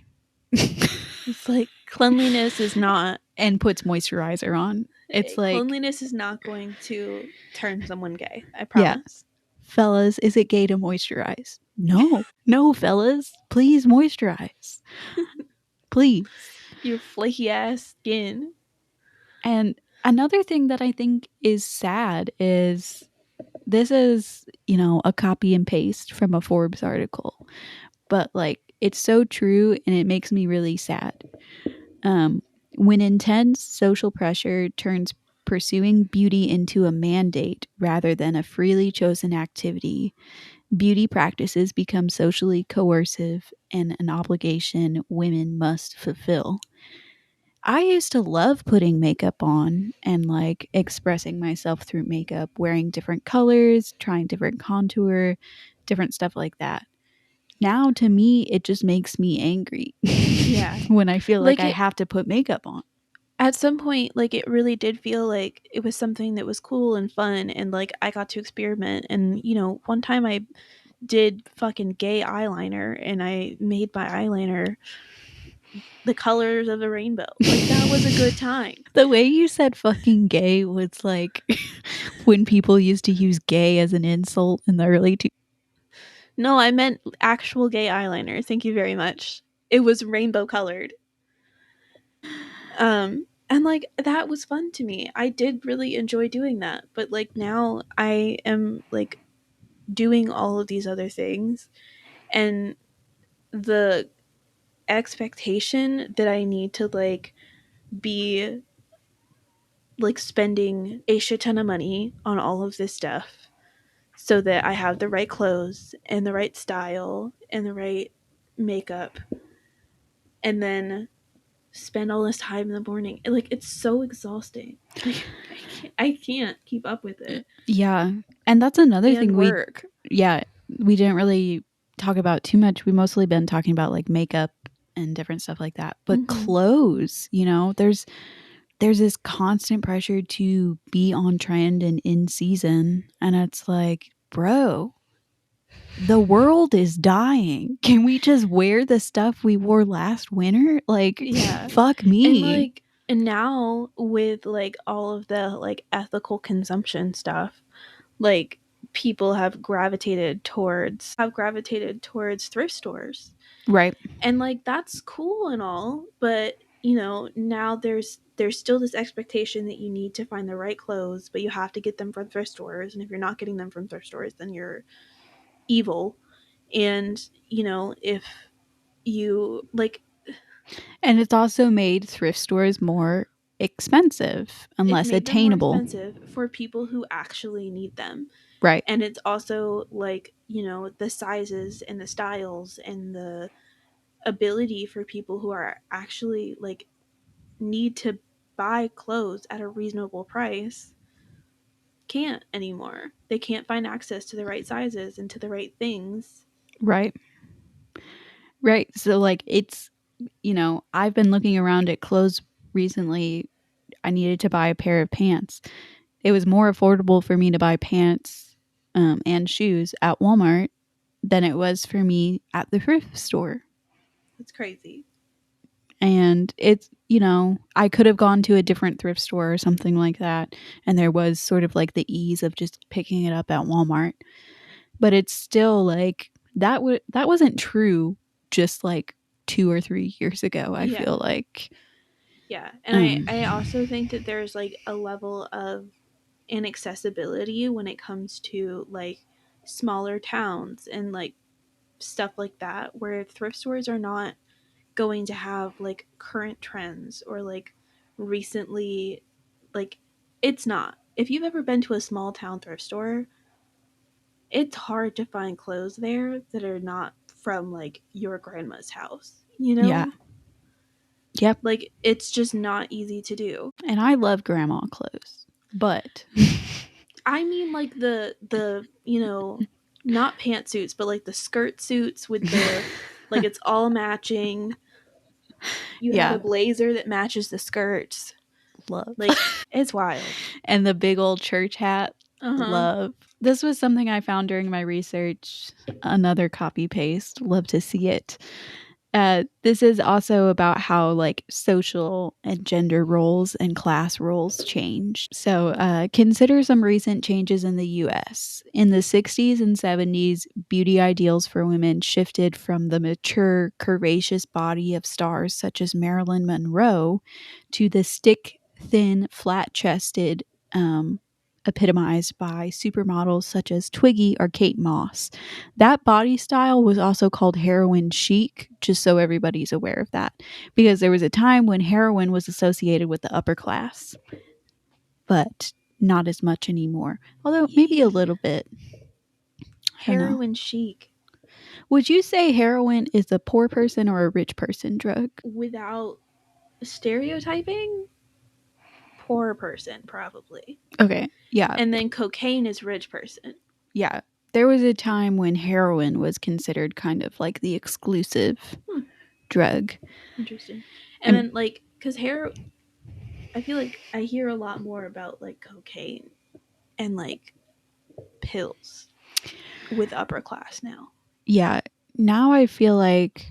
It's like cleanliness is not and puts moisturizer on. It's like, cleanliness is not going to turn someone gay. I yeah, promise. fellas, is it gay to moisturize? No. No, fellas, please moisturize. Please. Your flaky ass skin. And another thing that I think is sad is this is, you know, a copy and paste from a Forbes article, but like it's so true and it makes me really sad. Um, when intense social pressure turns pursuing beauty into a mandate rather than a freely chosen activity, beauty practices become socially coercive and an obligation women must fulfill. I used to love putting makeup on and like expressing myself through makeup, wearing different colors, trying different contour, different stuff like that. Now to me, it just makes me angry Yeah. when I feel like Like I it have to put makeup on. at some point, like it really did feel like it was something that was cool and fun and like I got to experiment. And one time I did fucking gay eyeliner and I made my eyeliner the colors of the rainbow. Like that was a good time. The way you said fucking gay was like when people used to use gay as an insult in the early two. No, I meant actual gay eyeliner. Thank you very much. It was rainbow colored. And like that was fun to me. I did really enjoy doing that. But like now I am like doing all of these other things and the expectation that I need to like be like spending a shit ton of money on all of this stuff so that I have the right clothes and the right style and the right makeup and then spend all this time in the morning. Like it's so exhausting. Like I can't keep up with it. Yeah. And that's another And thing work. yeah, we didn't really talk about too much. We mostly been talking about like makeup and different stuff like that. But Mm-hmm. clothes, you know, there's this constant pressure to be on trend and in season. And it's like, bro, the world is dying. Can we just wear the stuff we wore last winter? Like, Yeah. fuck And me. like, and now with like all of the like ethical consumption stuff, like people have gravitated towards thrift stores. Right. And like that's cool and all, but you know, now there's still this expectation that you need to find the right clothes, but you have to get them from thrift stores, and if you're not getting them from thrift stores, then you're evil. And you know, if you like, And it's also made thrift stores more expensive and it's less made them more attainable. expensive for people who actually need them. Right. And it's also like, you know, the sizes and the styles and the ability for people who are actually like need to buy clothes at a reasonable price can't anymore. They can't find access to the right sizes and to the right things. Right. Right. So, like, it's, I've been looking around at clothes recently. I needed to buy a pair of pants. It was more affordable for me to buy pants and shoes at Walmart than it was for me at the thrift store. It's crazy. And it's, I could have gone to a different thrift store or something like that. And there was sort of like the ease of just picking it up at Walmart. But it's still like that wasn't true just like 2 or 3 years ago, I Yeah. feel like. Yeah. And Um, I also think that there's like a level of inaccessibility when it comes to like smaller towns and like stuff like that, where thrift stores are not going to have like current trends or like recently, like, it's not. If you've ever been to a small town thrift store, it's hard to find clothes there that are not from like your grandma's house, you yeah. know? Yep. Like it's just not easy to do. And I love grandma clothes. But I mean like the you know, not pantsuits, but like the skirt suits with the like it's all matching. You have yeah, a blazer that matches the skirts. love. Like it's wild. And the big old church hat, Uh-huh. love. This was something I found during my research. Another copy paste. Love to see it. This is also about how like social and gender roles and class roles change. So, consider some recent changes in the US. In the 60s and 70s, beauty ideals for women shifted from the mature, curvaceous body of stars such as Marilyn Monroe to the stick thin, flat chested, epitomized by supermodels such as Twiggy or Kate Moss. That body style was also called heroin chic, just so everybody's aware of that, because there was a time when heroin was associated with the upper class, but not as much anymore. Although maybe a little bit. I don't know. Heroin chic Would you say heroin is a poor person or a rich person drug? without stereotyping, poor person probably. Okay. Yeah. And then cocaine is rich person. Yeah. There was a time when heroin was considered kind of like the exclusive Hmm, drug. interesting. And And then like cuz hair I feel like I hear a lot more about like cocaine and like pills with upper class now. yeah, now I feel like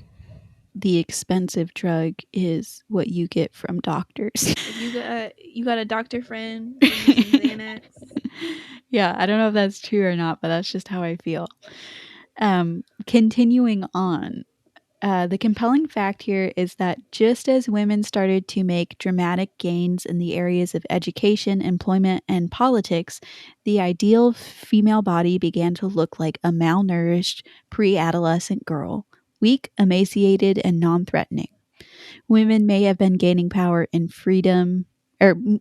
the expensive drug is what you get from doctors. Like you got a doctor friend, bring you some Xanax. Yeah, I don't know if that's true or not, but that's just how I feel. Continuing on, the compelling fact here is that just as women started to make dramatic gains in the areas of education, employment, and politics, the ideal female body began to look like a malnourished pre adolescent girl, weak, emaciated, and non threatening. Women may have been gaining power in freedom.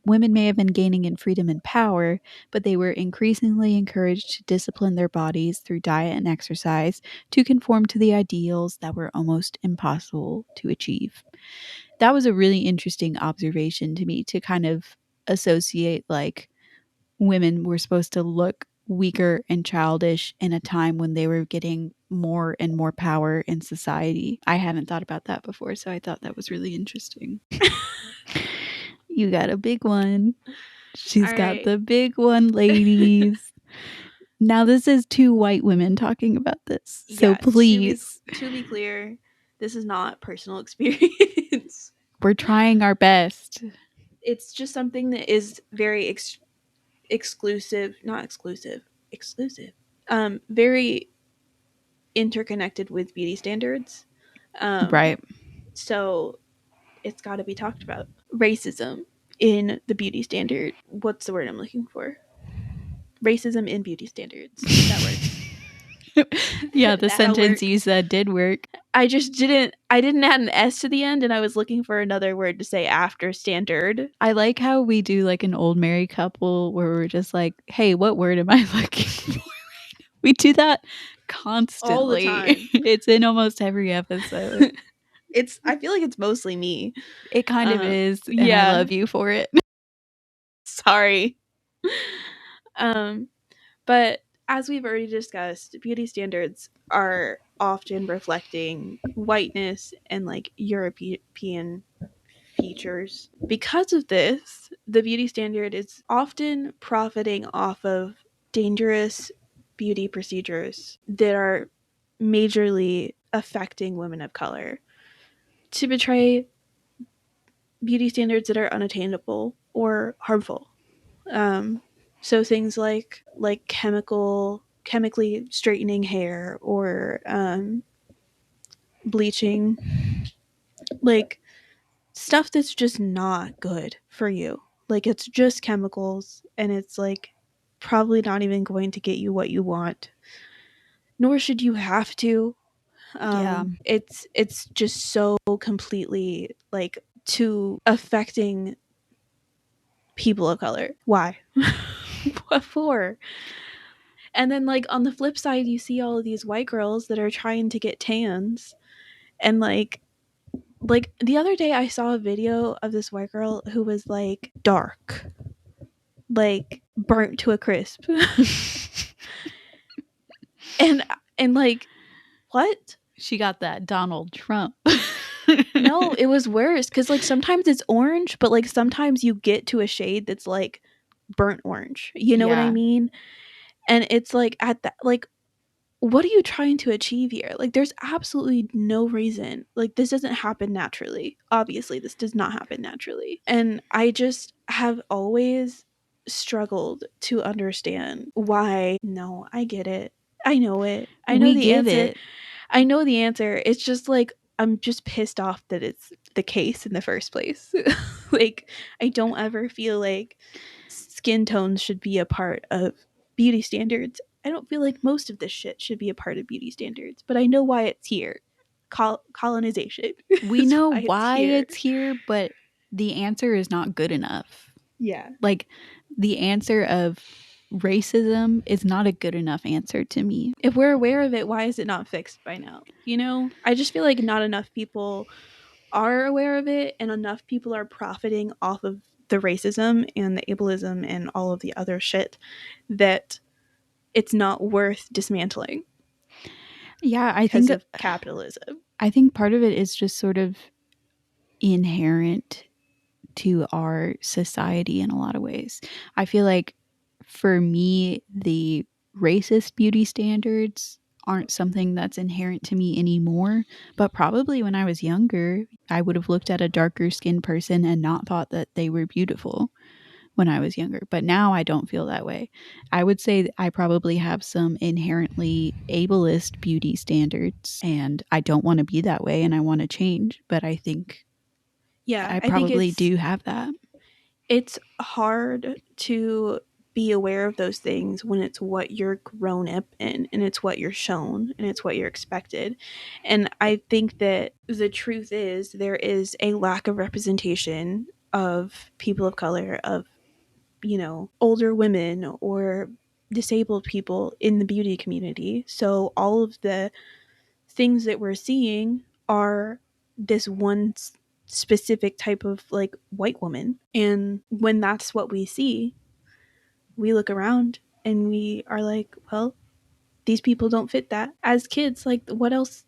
Women may have been gaining in freedom and power, but they were increasingly encouraged to discipline their bodies through diet and exercise to conform to the ideals that were almost impossible to achieve. That was a really interesting observation to me, to kind of associate like women were supposed to look weaker and childish in a time when they were getting more and more power in society. I hadn't thought about that before, so I thought that was really interesting. You got a big one. All She's got right. the big one, ladies. Now, this is two white women talking about this. So Yeah, please, to be clear, this is not personal experience. we're trying our best. It's just something that is very exclusive, not exclusive, exclusive. Very interconnected with beauty standards. Right. So it's got to be talked about. Racism in the beauty standard. What's the word I'm looking for? Racism in beauty standards. That works. Yeah, the That'll sentence work. you said did work. I just didn't add an S to the end, and I was looking for another word to say after standard. I like how we do like an old married couple where we're just like, hey, what word am I looking for? We do that constantly. All the time. It's in almost every episode. I feel like it's mostly me. It kind of is, and I Yeah. love you for it. Sorry. But as we've already discussed, beauty standards are often reflecting whiteness and like European features. Because of this, the beauty standard is often profiting off of dangerous beauty procedures that are majorly affecting women of color to betray beauty standards that are unattainable or harmful. So things like chemically straightening hair or bleaching, like stuff that's just not good for you. Like it's just chemicals and it's like probably not even going to get you what you want. Nor should you have to. Yeah. It's just so completely like to affecting people of color. Why? What for? And then like on the flip side, you see all of these white girls that are trying to get tans and like the other day I saw a video of this white girl who was like dark, like burnt to a crisp. and and like what? She got that Donald Trump. No, it was worse cuz like sometimes it's orange, but like sometimes you get to a shade that's like burnt orange. You know what I Yeah. mean? And it's like at that like what are you trying to achieve here? Like there's absolutely no reason. Like this doesn't happen naturally. Obviously, this does not happen naturally. And I just have always struggled to understand why. No, I get it. I know it. I know We the get answer. it. I know the answer. It's just like I'm just pissed off that it's the case in the first place. Like I don't ever feel like skin tones should be a part of beauty standards. I don't feel like most of this shit should be a part of beauty standards, but I know why it's here. Colonization We is know why it's why here. it's here, but the answer is not good enough. Yeah. Like, the answer of racism is not a good enough answer to me. If we're aware of it, why is it not fixed by now? You know, I just feel like not enough people are aware of it and enough people are profiting off of the racism and the ableism and all of the other shit that it's not worth dismantling Yeah, because of capitalism. I think part of it is just sort of inherent to our society in a lot of ways. I feel like for me, the racist beauty standards aren't something that's inherent to me anymore. But probably when I was younger, I would have looked at a darker skinned person and not thought that they were beautiful when I was younger. But now I don't feel that way. I would say that I probably have some inherently ableist beauty standards, and I don't want to be that way and I want to change. But I think Yeah, I I think probably do have that. it's hard to be aware of those things when it's what you're grown up in and it's what you're shown and it's what you're expected. And I think that the truth is there is a lack of representation of people of color, of, you know, older women or disabled people in the beauty community. So all of the things that we're seeing are this one specific type of like white woman. And when that's what we see, we look around and we are like, well, these people don't fit that. As kids, like what else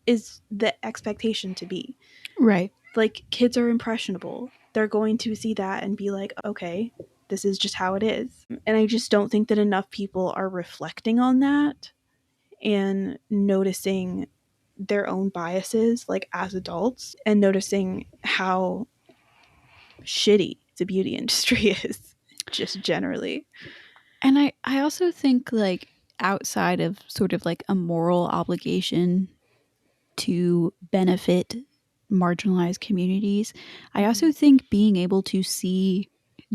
is the expectation to be? Right. Like kids are impressionable. They're going to see that and be like, okay. this is just how it is. And I just don't think that enough people are reflecting on that and noticing their own biases, like as adults, and noticing how shitty the beauty industry is just generally. And I also think, like, outside of sort of like a moral obligation to benefit marginalized communities, I Mm-hmm. also think being able to see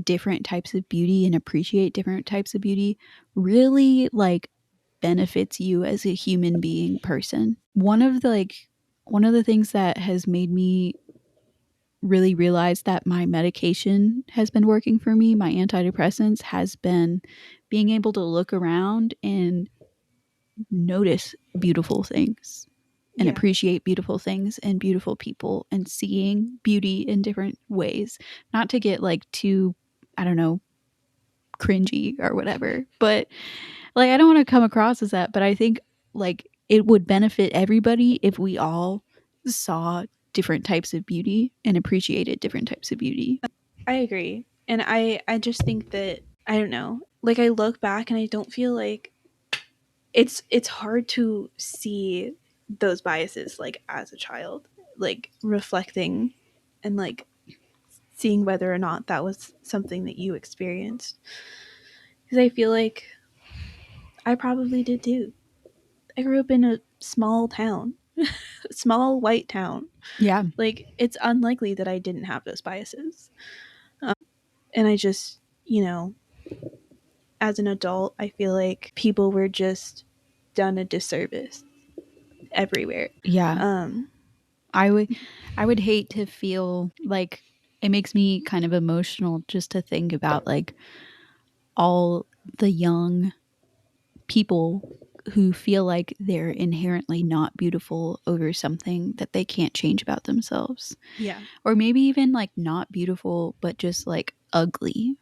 different types of beauty and appreciate different types of beauty really like benefits you as a human being person. One of the things that has made me really realize that my medication has been working for me, my antidepressants, has been being able to look around and notice beautiful things and Yeah. appreciate beautiful things and beautiful people and seeing beauty in different ways. Not to get like too, I don't know, cringy or whatever, but like I don't want to come across as that, but I think like it would benefit everybody if we all saw different types of beauty and appreciated different types of beauty. I agree. And I just think that I don't know. Like I look back and I don't feel like it's hard to see those biases like as a child, like reflecting and like seeing whether or not that was something that you experienced. Because I feel like I probably did too. I grew up in a small town, a small white town. Yeah. Like it's unlikely that I didn't have those biases. And I just, as an adult, I feel like people were just done a disservice everywhere. Yeah. Um, I would I would hate to feel like it makes me kind of emotional just to think about like all the young people who feel like they're inherently not beautiful over something that they can't change about themselves. yeah, Or maybe even like not beautiful, but just like ugly.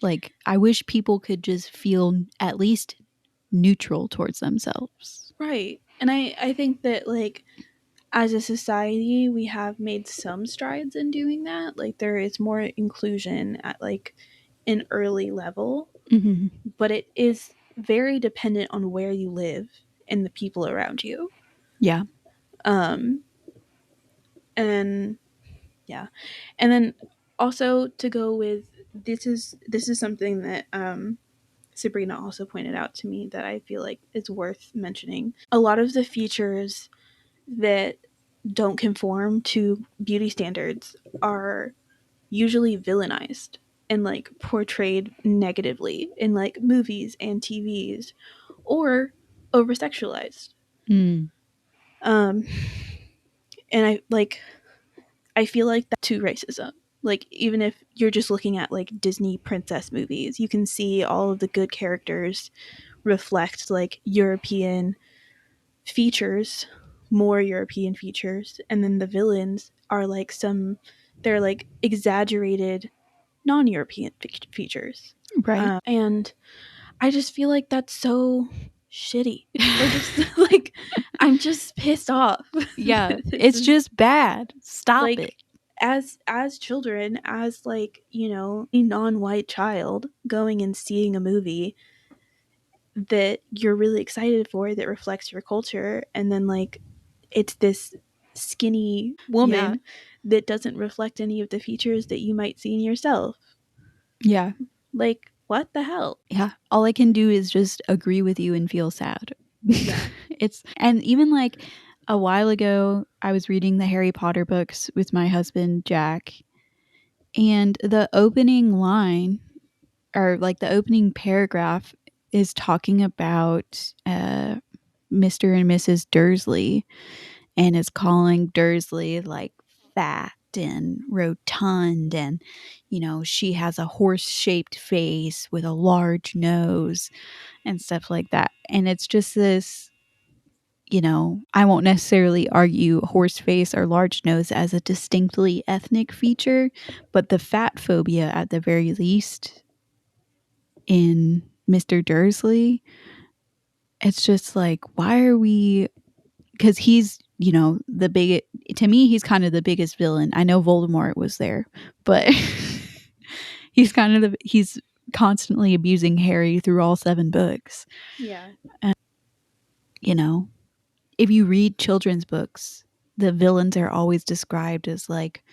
Like, I wish people could just feel at least neutral towards themselves. right. And I think that like as a society, we have made some strides in doing that. Like there is more inclusion at like an early level, Hmm. but it is very dependent on where you live and the people around you. Yeah. Um, and yeah, and then also to go with this is something that Sabrina also pointed out to me that I feel like is worth mentioning. A lot of the features that don't conform to beauty standards are usually villainized and like portrayed negatively in like movies and TVs or over sexualized. Mm. Um, and I feel like that to racism. Like even if you're just looking at like Disney princess movies, you can see all of the good characters reflect like European features, more European features, and then the villains are like they're like exaggerated non-European features. Right. And I just feel like that's so shitty. Or just like I'm just pissed off. Yeah. This It's is just bad. Stop it. like as children, as like, a non-white child going and seeing a movie that you're really excited for that reflects your culture, and then like it's this skinny Yeah. woman that doesn't reflect any of the features that you might see in yourself. Yeah. Like what the hell? Yeah. All I can do is just agree with you and feel sad. Yeah. And even like a while ago, I was reading the Harry Potter books with my husband, Jack, and the opening line or like the opening paragraph is talking about Mr. and Mrs. Dursley and is calling Dursley like fat and rotund, and she has a horse shaped face with a large nose and stuff like that. And it's just this, I won't necessarily argue horse face or large nose as a distinctly ethnic feature, but the fat phobia at the very least in Mr. Dursley, it's just like, why are we, because he's, the big, to me, he's kind of the biggest villain. I know Voldemort was there, but he's constantly abusing Harry through all 7 books. Yeah. And, you know, if you read children's books, the villains are always described as like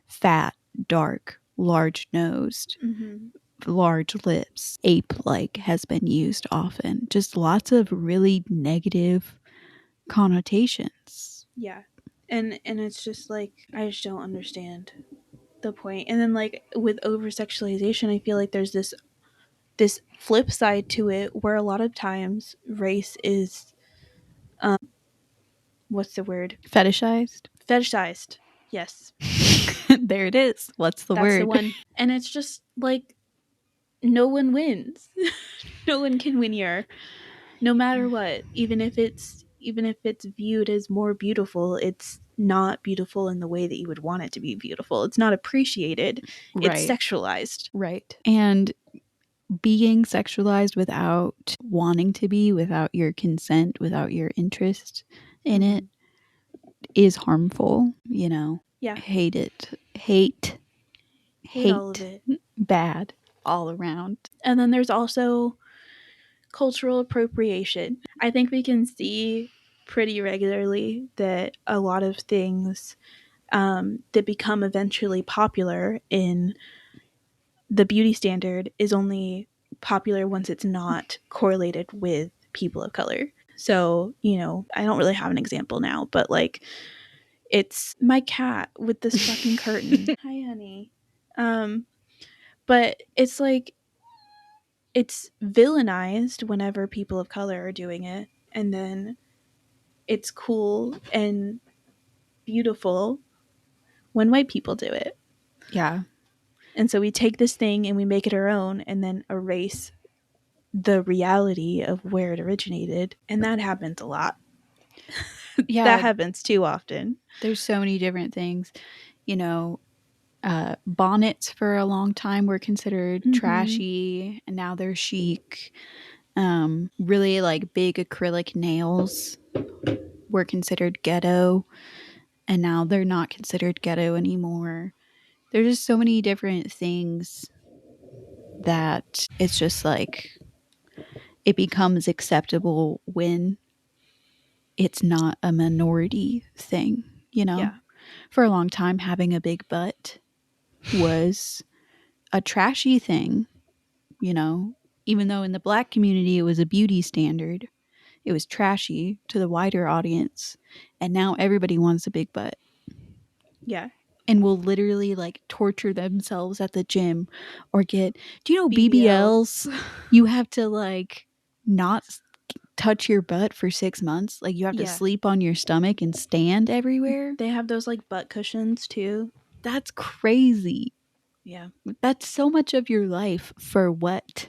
fat, dark, large nosed, Mm-hmm. large lips, ape like has been used often. Just lots of really negative connotations. Yeah. And it's just like I just don't understand the point. And then like with over sexualization, I feel like there's this flip side to it where a lot of times race is what's the word? Fetishized. Fetishized. Yes. There it is. What's the That's the word? one. And it's just like no one wins. No one can win here. No matter what. Even if it's viewed as more beautiful, it's not beautiful in the way that you would want it to be beautiful. It's not appreciated. It's Right. sexualized. Right. And being sexualized without wanting to be, without your consent, without your interest in it is harmful, you know. Yeah. Hate it. Hate. Hate all of Hate. it. Bad all around. And then there's also cultural appropriation. I think we can see pretty regularly that a lot of things that become eventually popular in the beauty standard is only popular once it's not correlated with people of color. So, I don't really have an example now, but like it's my cat with this fucking curtain. Hi, honey. Um, but it's like it's villainized whenever people of color are doing it, and then it's cool and beautiful when white people do it. Yeah. And so we take this thing and we make it our own and then erase the reality of where it originated. And that happens a lot. That Yeah. happens too often. There's so many different things. You know, bonnets for a long time were considered trashy, and now they're chic. Really like big acrylic nails were considered ghetto, and now they're not considered ghetto anymore. There's just so many different things that it's just like it becomes acceptable when it's not a minority thing, you know? Yeah. For a long time, having a big butt was a trashy thing, you know? Even though in the black community it was a beauty standard, it was trashy to the wider audience. And now everybody wants a big butt Yeah. and will literally like torture themselves at the gym or get, do you know BBLs. BBLs? You have to like not touch your butt for 6 months. Like you have to Yeah. sleep on your stomach and stand everywhere. They have those like butt cushions too. That's crazy. Yeah. That's so much of your life for what?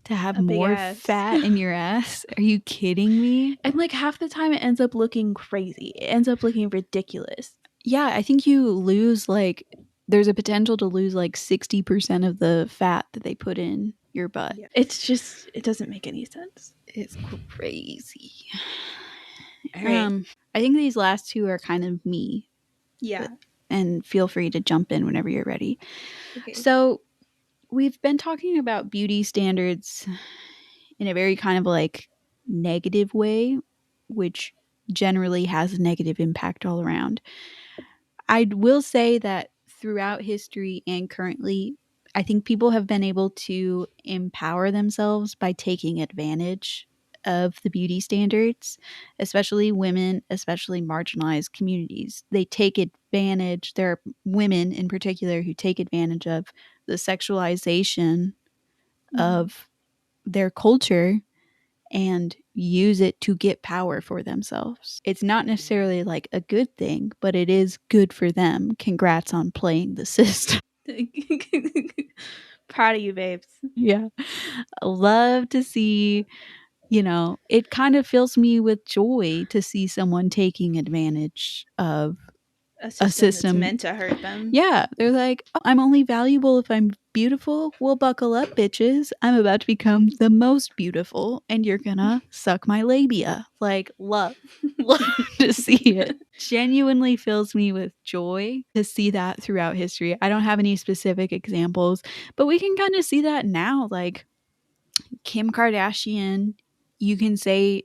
To have A big more ass. fat in your ass? Are you kidding me? And like half the time it ends up looking crazy. It ends up looking ridiculous. Yeah, I think you lose like there's a potential to lose like 60% of the fat that they put in your butt. Yeah. It's just it doesn't make any sense. It's crazy. All right. I think these last two are kind of me. Yeah. And feel free to jump in whenever you're ready. Okay. So, we've been talking about beauty standards in a very kind of like negative way, which generally has a negative impact all around. I will say that throughout history and currently, I think people have been able to empower themselves by taking advantage of the beauty standards, especially women, especially marginalized communities. They take advantage, there are women in particular who take advantage of the sexualization of their culture and use it to get power for themselves. It's not necessarily like a good thing, but it is good for them. Congrats on playing the system. Proud of you, babes. Yeah. I love to see, you know, it kind of fills me with joy to see someone taking advantage of a a system that's system. meant to hurt them. Yeah, they're like, oh, I'm only valuable if I'm beautiful. Well, buckle up, bitches. I'm about to become the most beautiful, and you're gonna suck my labia. Like, love, love to see it. Genuinely fills me with joy to see that throughout history. I don't have any specific examples, but we can kind of see that now. Like Kim Kardashian, you can say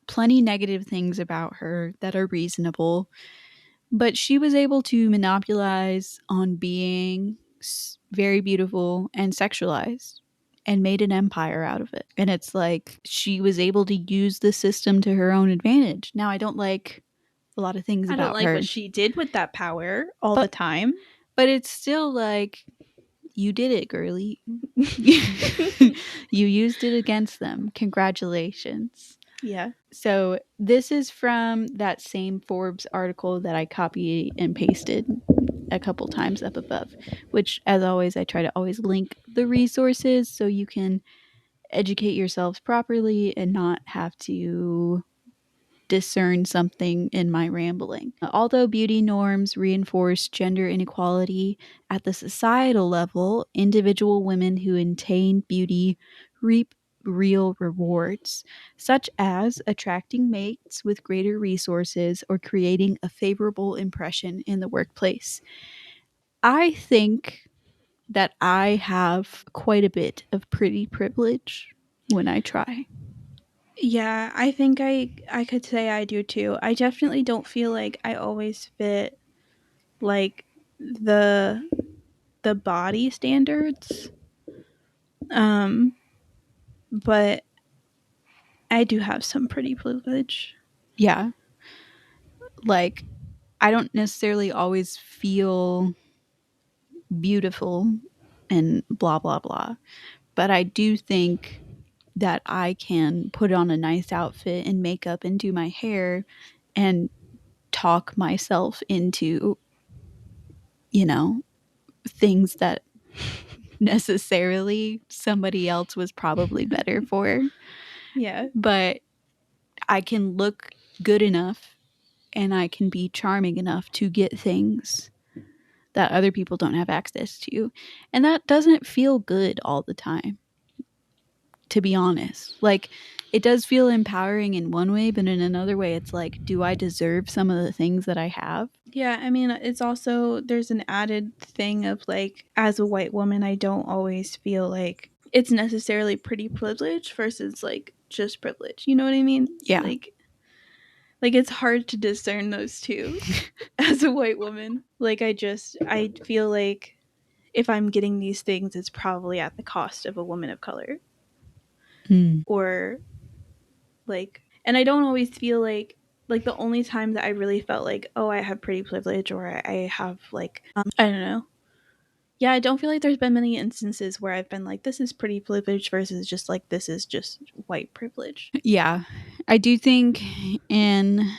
plenty negative things about her that are reasonable, but she was able to monopolize on being very beautiful and sexualized and made an empire out of it. And it's like she was able to use the system to her own advantage. Now, I don't like a lot of things I don't about like her, what she did with that power all the but time. but it's still like you did it, girly. You used it against them. Congratulations. Yeah. So this is from that same Forbes article that I copied and pasted a couple times up above, which, as always, I try to always link the resources so you can educate yourselves properly and not have to discern something in my rambling. Although beauty norms reinforce gender inequality at the societal level, individual women who attain beauty reap real rewards, such as attracting mates with greater resources or creating a favorable impression in the workplace. I think that I have quite a bit of pretty privilege when I try. Yeah, I think I could say I do too. I definitely don't feel like I always fit like the the body standards. Um but I do have some pretty privilege. Yeah. Like, I don't necessarily always feel beautiful and blah, blah, blah. But I do think that I can put on a nice outfit and makeup and do my hair and talk myself into, you know, things that necessarily somebody else was probably better for. Yeah. But I can look good enough and I can be charming enough to get things that other people don't have access to. And that doesn't feel good all the time, to be honest. Like, it does feel empowering in one way, but in another way, it's like, do I deserve some of the things that I have? Yeah, I mean, it's also there's an added thing of like as a white woman, I don't always feel like it's necessarily pretty privilege versus like just privilege. You know what I mean? Yeah. Like it's hard to discern those two as a white woman. Like I feel like if I'm getting these things, it's probably at the cost of a woman of color. Mm. Or like, and I don't always feel like the only time that I really felt like, oh, I have pretty privilege or I have like I don't know. Yeah, I don't feel like there's been many instances where I've been like, this is pretty privilege versus just like this is just white privilege. Yeah. I do think in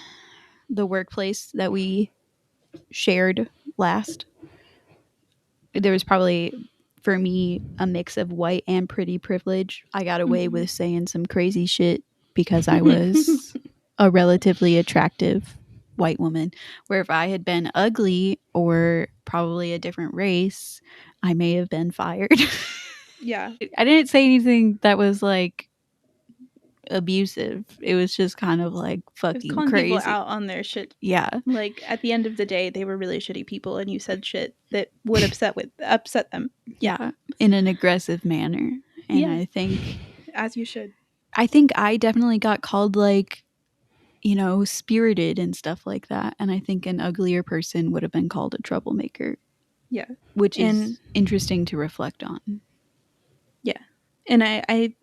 the workplace that we shared last, there was probably, for me, a mix of white and pretty privilege. I got away with saying some crazy shit because I was a relatively attractive white woman. Where if I had been ugly or probably a different race, I may have been fired. Yeah. I didn't say anything that was like abusive. It was just kind of like It was fucking calling people crazy. out on their shit. Yeah. Like at the end of the day, they were really shitty people, and you said shit that would upset them. Yeah. In an aggressive manner. And Yeah. I think As you should. I definitely got called like, you know, spirited and stuff like that. And I think an uglier person would have been called a troublemaker. Yeah. Which And is interesting to reflect on. yeah. And I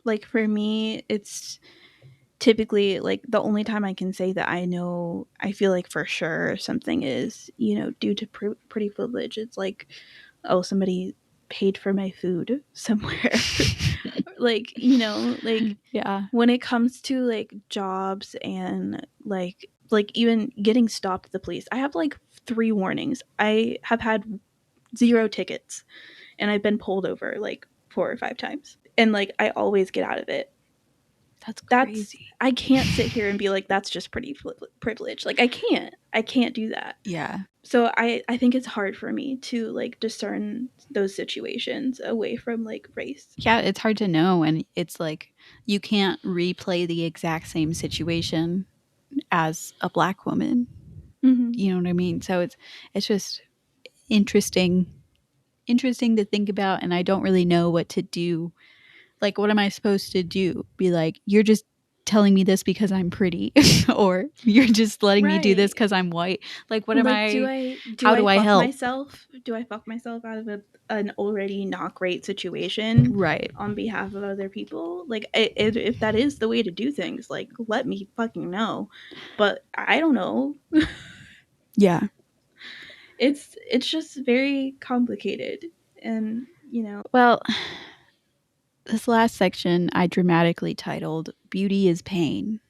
like for me, it's typically like the only time I can say that I know, I feel like for sure something is, you know, due to pretty privilege. It's like, oh, somebody paid for my food somewhere. Like, you know, like Yeah. when it comes to like jobs and like even getting stopped at the police, I have like 3 warnings. I have had 0 tickets and I've been pulled over like 4 or 5 times. And like I always get out of it. That's That's crazy. I can't sit here and be like that's just pretty privilege. Like I can't do that. Yeah. So I think it's hard for me to like discern those situations away from like race. Yeah, it's hard to know, and it's like you can't replay the exact same situation as a black woman. Mm-hmm. You know what I mean? So it's just interesting to think about, and I don't really know what to do. Like, what am I supposed to do? Be like, you're just telling me this because I'm pretty, or you're just letting me do this Right. because I'm white. Like, what am Like, I? do How I do I fuck help? myself? Do I fuck myself out of an already not great situation Right. on behalf of other people? Like, if that is the way to do things, like, let me fucking know. But I don't know. Yeah. It's just very complicated, and Well, this last section I dramatically titled "Beauty is Pain: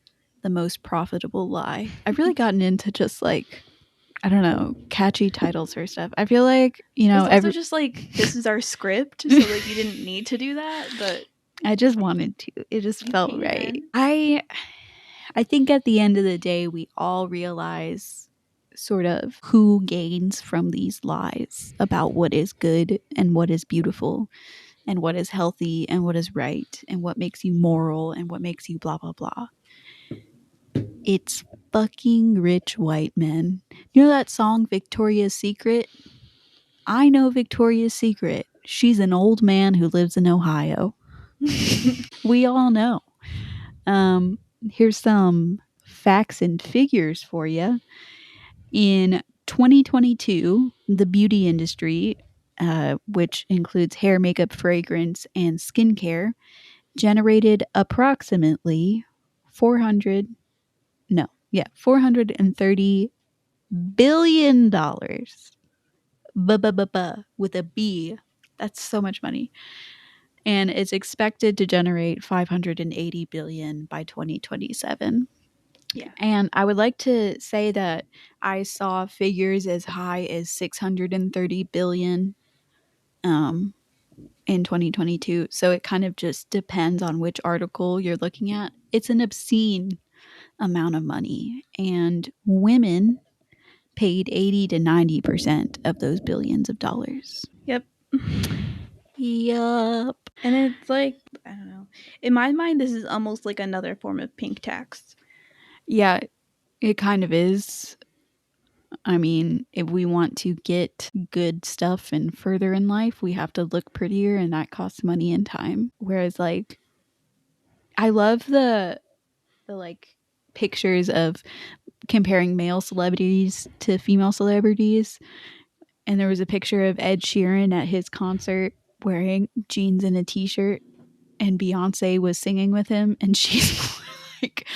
The Most Profitable Lie." I've really gotten into just like, I don't know, catchy titles for stuff. I feel like, it's also every just like this is our script, so like you didn't need to do that, but I just wanted to. It just you felt right. can. I think at the end of the day we all realize sort of who gains from these lies about what is good and what is beautiful and what is healthy and what is right and what makes you moral and what makes you blah blah blah. It's fucking rich white men. You know that song Victoria's Secret? I know Victoria's Secret. She's an old man who lives in Ohio. We all know. Here's some facts and figures for you. In 2022, the beauty industry, which includes hair, makeup, fragrance, and skincare, generated approximately 400, no, yeah, $430 billion. With a B. That's so much money. And it's expected to generate 580 billion by 2027. Yeah. And I would like to say that I saw figures as high as 630 billion um, in 2022. So it kind of just depends on which article you're looking at. It's an obscene amount of money. And women paid 80 to 90% of those billions of dollars. Yep. Yup. And it's like, I don't know. In my mind, this is almost like another form of pink tax. Yeah, it kind of is. I mean, if we want to get good stuff and further in life, we have to look prettier, and that costs money and time. Whereas, like, I love the like pictures of comparing male celebrities to female celebrities. And there was a picture of Ed Sheeran at his concert wearing jeans and a t-shirt, and Beyonce was singing with him, and she's like,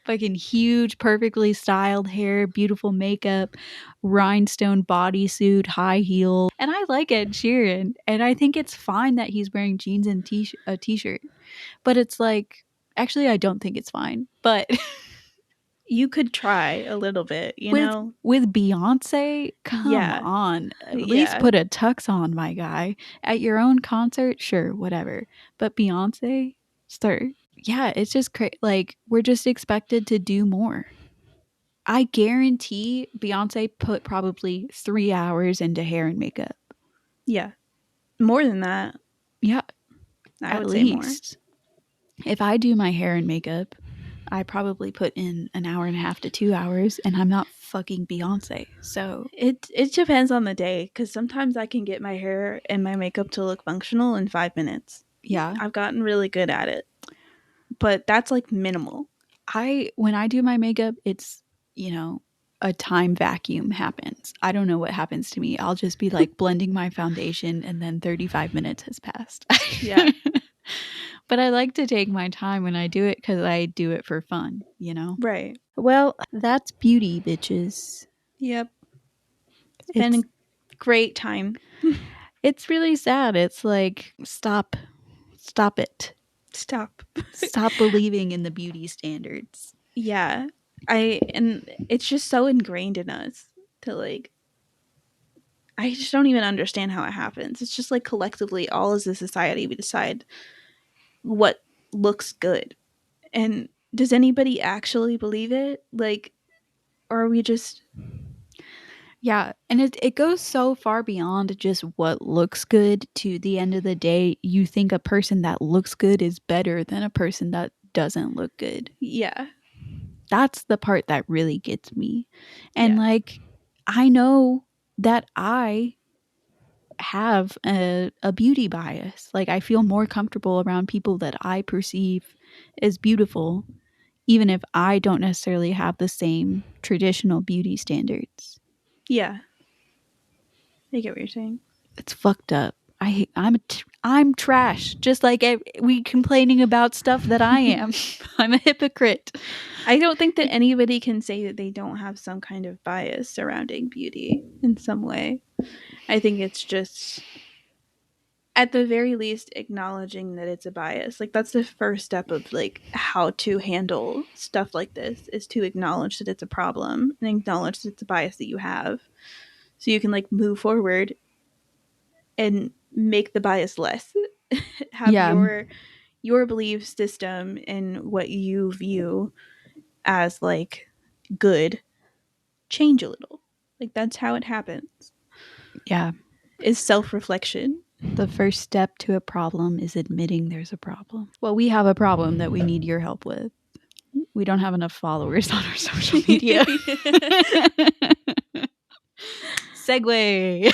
fucking huge, perfectly styled hair, beautiful makeup, rhinestone bodysuit, high heels. And I like Ed Sheeran, and I think it's fine that he's wearing jeans and a t-shirt. But it's like, actually, I don't think it's fine. But You could try a little bit, you with know? with Beyonce, come Yeah. on. At least Yeah. put a tux on, my guy. At your own concert, sure, whatever. But Beyonce, start. Yeah, it's just crazy. Like, we're just expected to do more. I guarantee Beyonce put probably 3 hours into hair and makeup. Yeah. More than that, Yeah, I at would say more. least. If I do my hair and makeup, I probably put in an hour and a half to 2 hours, and I'm not fucking Beyonce. So, It depends on the day, because sometimes I can get my hair and my makeup to look functional in 5 minutes. yeah. I've gotten really good at it, but that's like minimal. When I do my makeup, it's, a time vacuum happens. I don't know what happens to me. I'll just be like blending my foundation, and then 35 minutes has passed. Yeah. But I like to take my time when I do it because I do it for fun. Right. Well, that's beauty, bitches. Yep. It's been It's a great time. it's really sad. It's like, stop it. Stop. Stop believing in the beauty standards. Yeah. And it's just so ingrained in us to like, I just don't even understand how it happens. It's just like collectively, all as a society, we decide what looks good. And does anybody actually believe it? Like, or are we just Yeah, and it goes so far beyond just what looks good. To the end of the day, you think a person that looks good is better than a person that doesn't look good. Yeah. That's the part that really gets me. And Yeah. like, I know that I have a beauty bias. Like, I feel more comfortable around people that I perceive as beautiful, even if I don't necessarily have the same traditional beauty standards. Yeah. I get what you're saying. It's fucked up. I'm trash. Just like we complaining about stuff that I am. I'm a hypocrite. I don't think that anybody can say that they don't have some kind of bias surrounding beauty in some way. I think it's just, at the very least, acknowledging that it's a bias. Like, that's the first step of like how to handle stuff like this, is to acknowledge that it's a problem and acknowledge that it's a bias that you have, so you can like move forward and make the bias less. Have Yeah, your belief system and what you view as like good change a little. Like, that's how it happens. yeah. Is self-reflection. The first step to a problem is admitting there's a problem. Well, we have a problem that we need your help with. We don't have enough followers on our social media. Segue.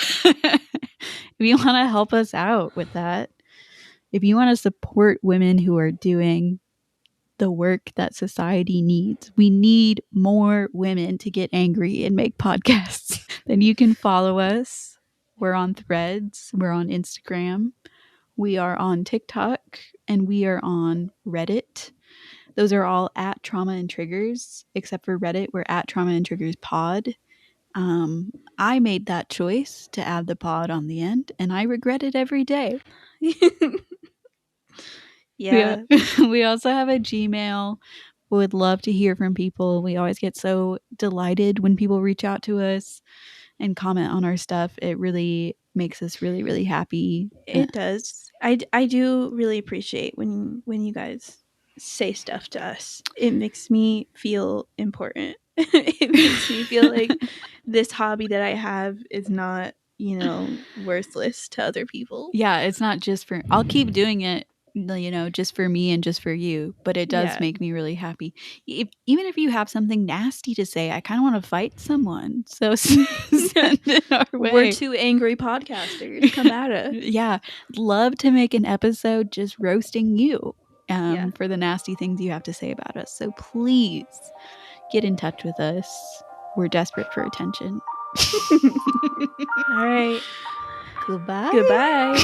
If you want to help us out with that, if you want to support women who are doing the work that society needs, we need more women to get angry and make podcasts. Then you can follow us. We're on Threads, we're on Instagram, we are on TikTok, and we are on Reddit. Those are all at Trauma and Triggers, except for Reddit, we're at Trauma and Triggers Pod. I made that choice to add the pod on the end, and I regret it every day. Yeah. We also have a Gmail. Would love to hear from people. We always get so delighted when people reach out to us and comment on our stuff. It really makes us really, really happy. It does. I do really appreciate when you guys say stuff to us. It makes me feel important. It makes me feel like this hobby that I have is not, worthless to other people. Yeah, it's not just for, I'll keep doing it, just for me and just for you, but it does Yeah. make me really happy. Even if you have something nasty to say, I kind of want to fight someone. So send it our way. We're two angry podcasters. Come at us. Yeah, love to make an episode just roasting you Yeah. for the nasty things you have to say about us. So please get in touch with us. We're desperate for attention. All right. Goodbye. Goodbye.